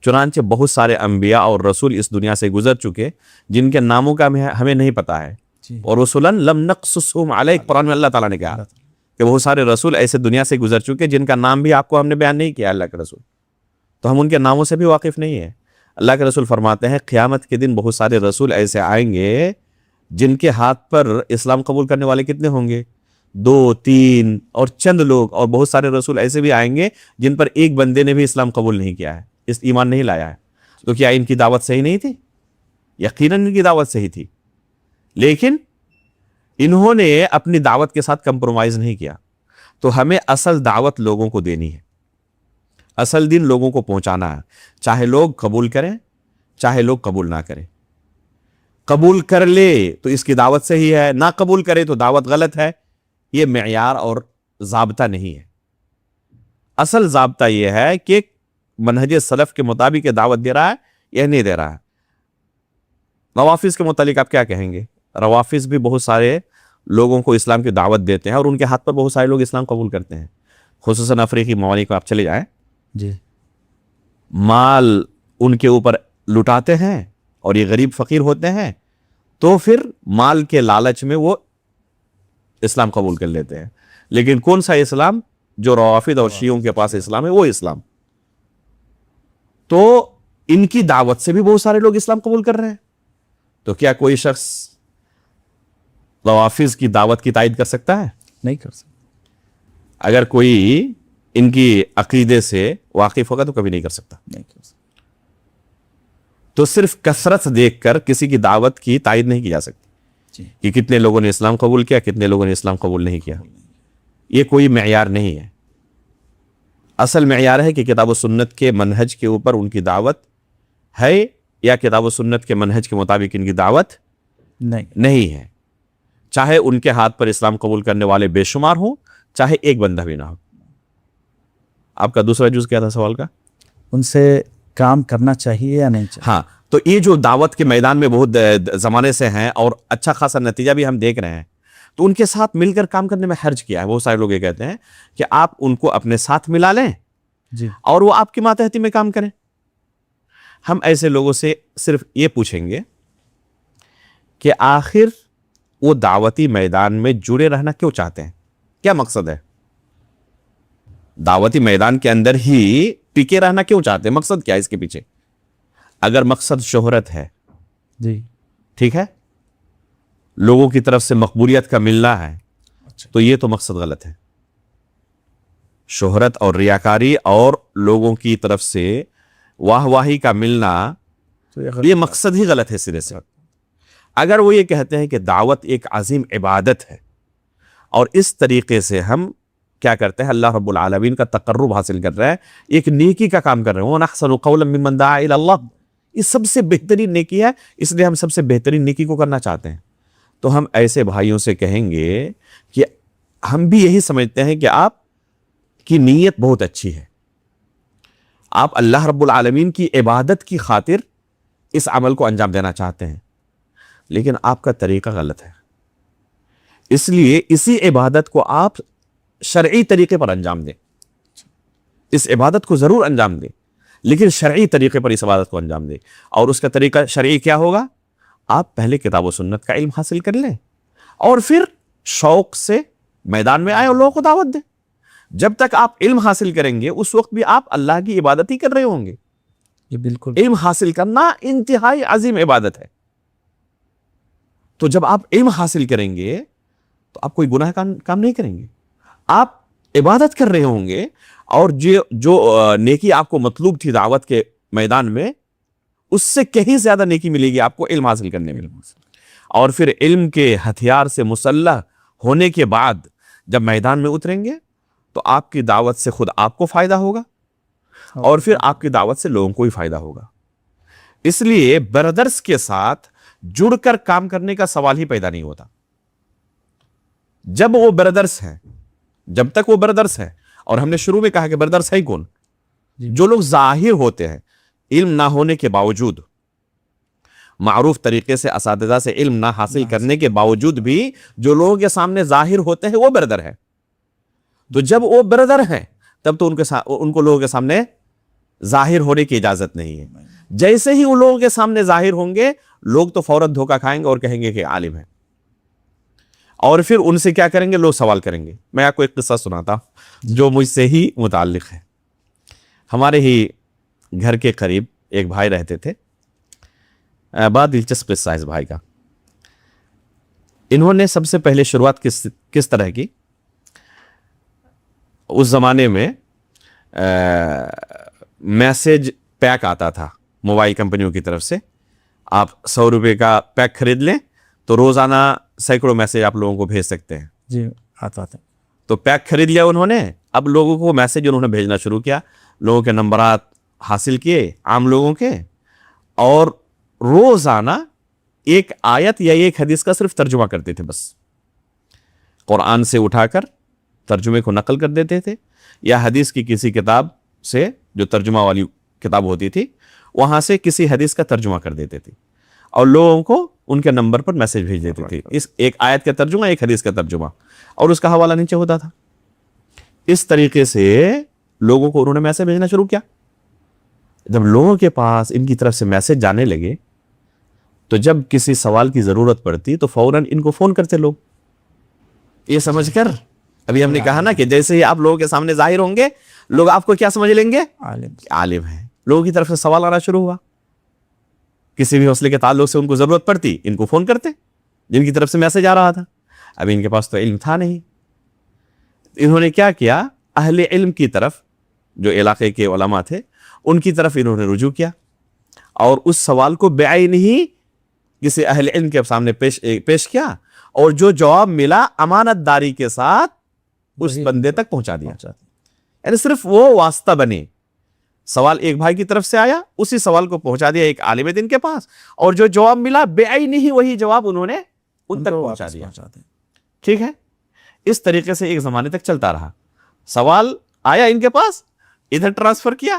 چنانچہ بہت سارے انبیاء اور رسول اس دنیا سے گزر چکے جن کے ناموں کا ہمیں نہیں پتا ہے، اور رسولاً لم نقصصہم علیک، قرآن میں اللہ تعالیٰ نے کہا کہ بہت سارے رسول ایسے دنیا سے گزر چکے جن کا نام بھی آپ کو ہم نے بیان نہیں کیا اللہ کے رسول، تو ہم ان کے ناموں سے بھی واقف نہیں ہیں۔ اللہ کے رسول فرماتے ہیں قیامت کے دن بہت سارے رسول ایسے آئیں گے جن کے ہاتھ پر اسلام قبول کرنے والے کتنے ہوں گے، 2 3 اور چند لوگ، اور بہت سارے رسول ایسے بھی آئیں گے جن پر ایک بندے نے بھی اسلام قبول نہیں کیا ہے، اس ایمان نہیں لایا ہے۔ تو کیا ان کی دعوت صحیح نہیں تھی؟ یقیناً ان کی دعوت صحیح تھی، لیکن انہوں نے اپنی دعوت کے ساتھ کمپرومائز نہیں کیا۔ تو ہمیں اصل دعوت لوگوں کو دینی ہے، اصل دین لوگوں کو پہنچانا ہے، چاہے لوگ قبول کریں چاہے لوگ قبول نہ کریں۔ قبول کر لے تو اس کی دعوت صحیح ہے، نہ قبول کرے تو دعوت غلط ہے، یہ معیار اور ضابطہ نہیں ہے۔ اصل ضابطہ یہ ہے کہ منہج سلف کے مطابق دعوت دے رہا ہے یا نہیں دے رہا ہے۔ روافظ کے متعلق آپ کیا کہیں گے؟ روافظ بھی بہت سارے لوگوں کو اسلام کی دعوت دیتے ہیں اور ان کے ہاتھ پر بہت سارے لوگ اسلام قبول کرتے ہیں، خصوصاً افریقی ممالک میں آپ چلے جائیں، جی مال ان کے اوپر لٹاتے ہیں اور یہ غریب فقیر ہوتے ہیں، تو پھر مال کے لالچ میں وہ اسلام قبول کر لیتے ہیں۔ لیکن کون سا اسلام؟ جو روافض اور شیعوں کے پاس اسلام ہے وہ اسلام۔ تو ان کی دعوت سے بھی بہت سارے لوگ اسلام قبول کر رہے ہیں، تو کیا کوئی شخص روافض کی دعوت کی تائید کر سکتا ہے؟ نہیں کر سکتا۔ اگر کوئی ان کی عقیدے سے واقف ہوگا تو کبھی نہیں کر سکتا۔ تو صرف کثرت دیکھ کر کسی کی دعوت کی تائید نہیں کی جا سکتی کہ کتنے لوگوں نے اسلام قبول کیا، کتنے لوگوں نے اسلام قبول نہیں کیا، یہ کوئی معیار نہیں ہے۔ اصل معیار ہے کہ کتاب و سنت کے منہج کے اوپر ان کی دعوت ہے یا کتاب و سنت کے منہج کے مطابق ان کی دعوت نہیں ہے، چاہے ان کے ہاتھ پر اسلام قبول کرنے والے بے شمار ہوں چاہے ایک بندہ بھی نہ ہو۔ آپ کا دوسرا جز کیا تھا سوال کا؟ ان سے کام کرنا چاہیے یا نہیں چاہیے؟ ہاں، تو یہ جو دعوت کے میدان میں بہت زمانے سے ہیں اور اچھا خاصا نتیجہ بھی ہم دیکھ رہے ہیں، تو ان کے ساتھ مل کر کام کرنے میں حرج کیا ہے؟ وہ سارے لوگ یہ کہتے ہیں کہ آپ ان کو اپنے ساتھ ملا لیں جی اور وہ آپ کی ماتحتی میں کام کریں۔ ہم ایسے لوگوں سے صرف یہ پوچھیں گے کہ آخر وہ دعوتی میدان میں جڑے رہنا کیوں چاہتے ہیں؟ کیا مقصد ہے؟ دعوتی میدان کے اندر ہی ٹکے رہنا کیوں چاہتے ہیں؟ مقصد کیا ہے اس کے پیچھے؟ اگر مقصد شہرت ہے، جی ٹھیک ہے، لوگوں کی طرف سے مقبولیت کا ملنا ہے، تو یہ تو مقصد غلط ہے۔ شہرت اور ریاکاری اور لوگوں کی طرف سے واہ واہی کا ملنا، تو یہ مقصد ہی غلط ہے سرے سے۔ اگر وہ یہ کہتے ہیں کہ دعوت ایک عظیم عبادت ہے اور اس طریقے سے ہم کیا کرتے ہیں، اللہ رب العالمین کا تقرب حاصل کر رہے ہیں، ایک نیکی کا کام کر رہے ہیں، وَمَنْ أَحْسَنُ قَوْلًا مِّمَّنْ دَعَا إِلَى اللَّهِ، یہ سب سے بہترین نیکی ہے، اس لیے ہم سب سے بہترین نیکی کو کرنا چاہتے ہیں۔ تو ہم ایسے بھائیوں سے کہیں گے کہ ہم بھی یہی سمجھتے ہیں کہ آپ کی نیت بہت اچھی ہے، آپ اللہ رب العالمین کی عبادت کی خاطر اس عمل کو انجام دینا چاہتے ہیں، لیکن آپ کا طریقہ غلط ہے، اس لیے اسی عبادت کو آپ شرعی طریقے پر انجام دیں۔ اس عبادت کو ضرور انجام دیں، لیکن شرعی طریقے پر اس عبادت کو انجام دیں۔ اور اس کا طریقہ شرعی کیا ہوگا؟ آپ پہلے کتاب و سنت کا علم حاصل کر لیں اور پھر شوق سے میدان میں آئے اور لوگوں کو دعوت دیں۔ جب تک آپ علم حاصل کریں گے اس وقت بھی آپ اللہ کی عبادت ہی کر رہے ہوں گے۔ یہ بالکل علم حاصل کرنا انتہائی عظیم عبادت ہے، تو جب آپ علم حاصل کریں گے تو آپ کوئی گناہ کام نہیں کریں گے، آپ عبادت کر رہے ہوں گے، اور جو نیکی آپ کو مطلوب تھی دعوت کے میدان میں، اس سے کہیں زیادہ نیکی ملے گی آپ کو علم حاصل کرنے میں۔ اور پھر علم کے ہتھیار سے مسلح ہونے کے بعد جب میدان میں اتریں گے تو آپ کی دعوت سے خود آپ کو فائدہ ہوگا اور پھر آپ کی دعوت سے لوگوں کو بھی فائدہ ہوگا۔ اس لیے بردرز کے ساتھ جڑ کر کام کرنے کا سوال ہی پیدا نہیں ہوتا۔ جب وہ بردرز ہیں، جب تک وہ بردرز ہیں، اور ہم نے شروع میں کہا کہ بردرز ہے کون؟ جو لوگ ظاہر ہوتے ہیں، علم نہ ہونے کے باوجود، معروف طریقے سے اساتذہ سے علم نہ حاصل کرنے کے باوجود بھی جو لوگوں کے سامنے ظاہر ہوتے ہیں وہ بردر ہیں۔ تو جب وہ بردر ہیں تب تو ان کو لوگوں کے سامنے ظاہر ہونے کی اجازت نہیں ہے۔ جیسے ہی ان لوگوں کے سامنے ظاہر ہوں گے، لوگ تو فوراً دھوکہ کھائیں گے اور کہیں گے کہ عالم ہے، اور پھر ان سے کیا کریں گے؟ لوگ سوال کریں گے۔ میں آپ کو ایک قصہ سناتا جو مجھ سے ہی متعلق ہے۔ ہمارے ہی گھر کے قریب ایک بھائی رہتے تھے، بڑا دلچسپ قصہ ہے اس بھائی کا۔ انہوں نے سب سے پہلے شروعات کس طرح کی؟ اس زمانے میں میسج پیک آتا تھا موبائل کمپنیوں کی طرف سے، آپ 100 روپے کا پیک خرید لیں تو روزانہ سینکڑوں میسج آپ لوگوں کو بھیج سکتے ہیں۔ جی آتا تھا۔ تو پیک خرید لیا انہوں نے، اب لوگوں کو میسج انہوں نے بھیجنا شروع کیا، لوگوں کے نمبرات حاصل کیے عام لوگوں کے، اور روزانہ ایک آیت یا ایک حدیث کا صرف ترجمہ کرتے تھے، بس قرآن سے اٹھا کر ترجمے کو نقل کر دیتے تھے، یا حدیث کی کسی کتاب سے جو ترجمہ والی کتاب ہوتی تھی وہاں سے کسی حدیث کا ترجمہ کر دیتے تھے، اور لوگوں کو ان کے نمبر پر میسج بھیج دیتے تھے، اس ایک آیت کا ترجمہ، ایک حدیث کا ترجمہ، اور اس کا حوالہ نیچے ہوتا تھا۔ اس طریقے سے لوگوں کو انہوں نے میسج بھیجنا شروع کیا۔ جب لوگوں کے پاس ان کی طرف سے میسج جانے لگے تو جب کسی سوال کی ضرورت پڑتی تو فوراً ان کو فون کرتے لوگ، یہ سمجھ کر، ابھی ہم نے کہا نا کہ جیسے ہی آپ لوگوں کے سامنے ظاہر ہوں گے لوگ آپ کو کیا سمجھ لیں گے؟ عالم ہے۔ لوگوں کی طرف سے سوال آنا شروع ہوا، کسی بھی مسئلے کے تعلق سے ان کو ضرورت پڑتی ان کو فون کرتے جن کی طرف سے میسج آ رہا تھا۔ اب ان کے پاس تو علم تھا نہیں، انہوں نے کیا کیا؟ اہل علم کی طرف، جو علاقے کے علماء تھے ان کی طرف انہوں نے رجوع کیا، اور اس سوال کو بعین ہی کسی اہل علم کے سامنے پیش کیا، اور جو جواب ملا امانت داری کے ساتھ اس بندے تک پہنچا دیا۔ یعنی صرف وہ واسطہ بنے، سوال ایک بھائی کی طرف سے آیا، اسی سوال کو پہنچا دیا ایک عالم دین کے پاس، اور جو جواب ملا بعین ہی وہی جواب انہوں نے ان تک پہنچا دیا۔ ٹھیک ہے، اس طریقے سے ایک زمانے تک چلتا رہا۔ سوال آیا ان کے پاس، ادھر ٹرانسفر کیا،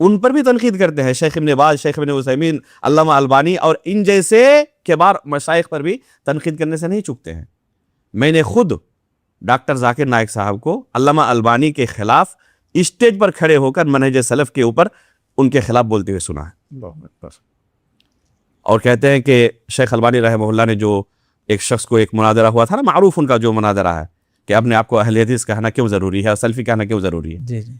ان پر بھی تنقید کرتے ہیں. شیخ ابن باز, شیخ ابن عثیمین, علامہ البانی اور ان جیسے کبار مشائخ پر بھی تنقید کرنے سے نہیں چکتے ہیں. میں نے خود ڈاکٹر ذاکر نائک صاحب کو علامہ البانی کے خلاف اسٹیج پر کھڑے ہو کر منہج سلف کے اوپر ان کے خلاف بولتے ہوئے سنا ہے. اور کہتے ہیں کہ شیخ البانی رحمہ اللہ نے جو ایک شخص کو ایک مناظرہ ہوا تھا نا, معروف ان کا جو مناظرہ ہے کہ اپنے آپ کو اہل حدیث کہنا کیوں ضروری ہے اور سلفی کہنا کیوں ضروری ہے. جی جی.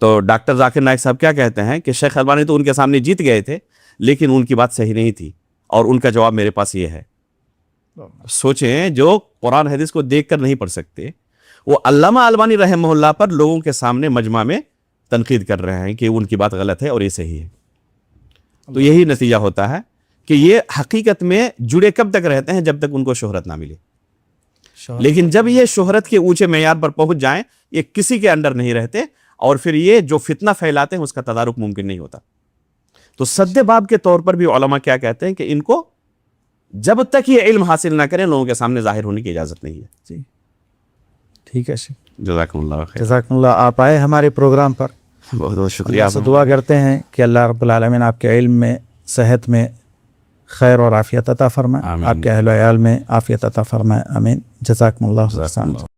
تو ڈاکٹر ذاکر نائک صاحب کیا کہتے ہیں کہ شیخ البانی تو ان کے سامنے جیت گئے تھے, لیکن ان کی بات صحیح نہیں تھی, اور ان کا جواب میرے پاس یہ ہے. سوچیں, جو قرآن حدیث کو دیکھ کر نہیں پڑھ سکتے, وہ علامہ البانی رحمہ اللہ پر لوگوں کے سامنے مجمع میں تنقید کر رہے ہیں کہ ان کی بات غلط ہے اور یہ صحیح ہے. تو یہی نتیجہ ہوتا ہے کہ یہ حقیقت میں جڑے کب تک رہتے ہیں, جب تک ان کو شہرت نہ ملے. لیکن جب یہ شہرت کے اونچے معیار پر پہنچ جائیں, یہ کسی کے انڈر نہیں رہتے, اور پھر یہ جو فتنہ پھیلاتے ہیں اس کا تدارک ممکن نہیں ہوتا. تو سد باب کے طور پر بھی علماء کیا کہتے ہیں کہ ان کو جب تک یہ علم حاصل نہ کریں لوگوں کے سامنے ظاہر ہونے کی اجازت نہیں ہے. جی ٹھیک ہے شیخ, جزاکم اللہ خیر. جزاکم اللہ. آپ آئے ہمارے پروگرام پر, بہت بہت شکریہ. اللہ سے دعا کرتے ہیں کہ اللہ رب العالمین آپ کے علم میں, صحت میں خیر اور عافیت عطا فرمائے, آمین. آپ کے اہل و عیال میں عافیت عطا فرمائے. آمین. جزاکم اللہ خیر.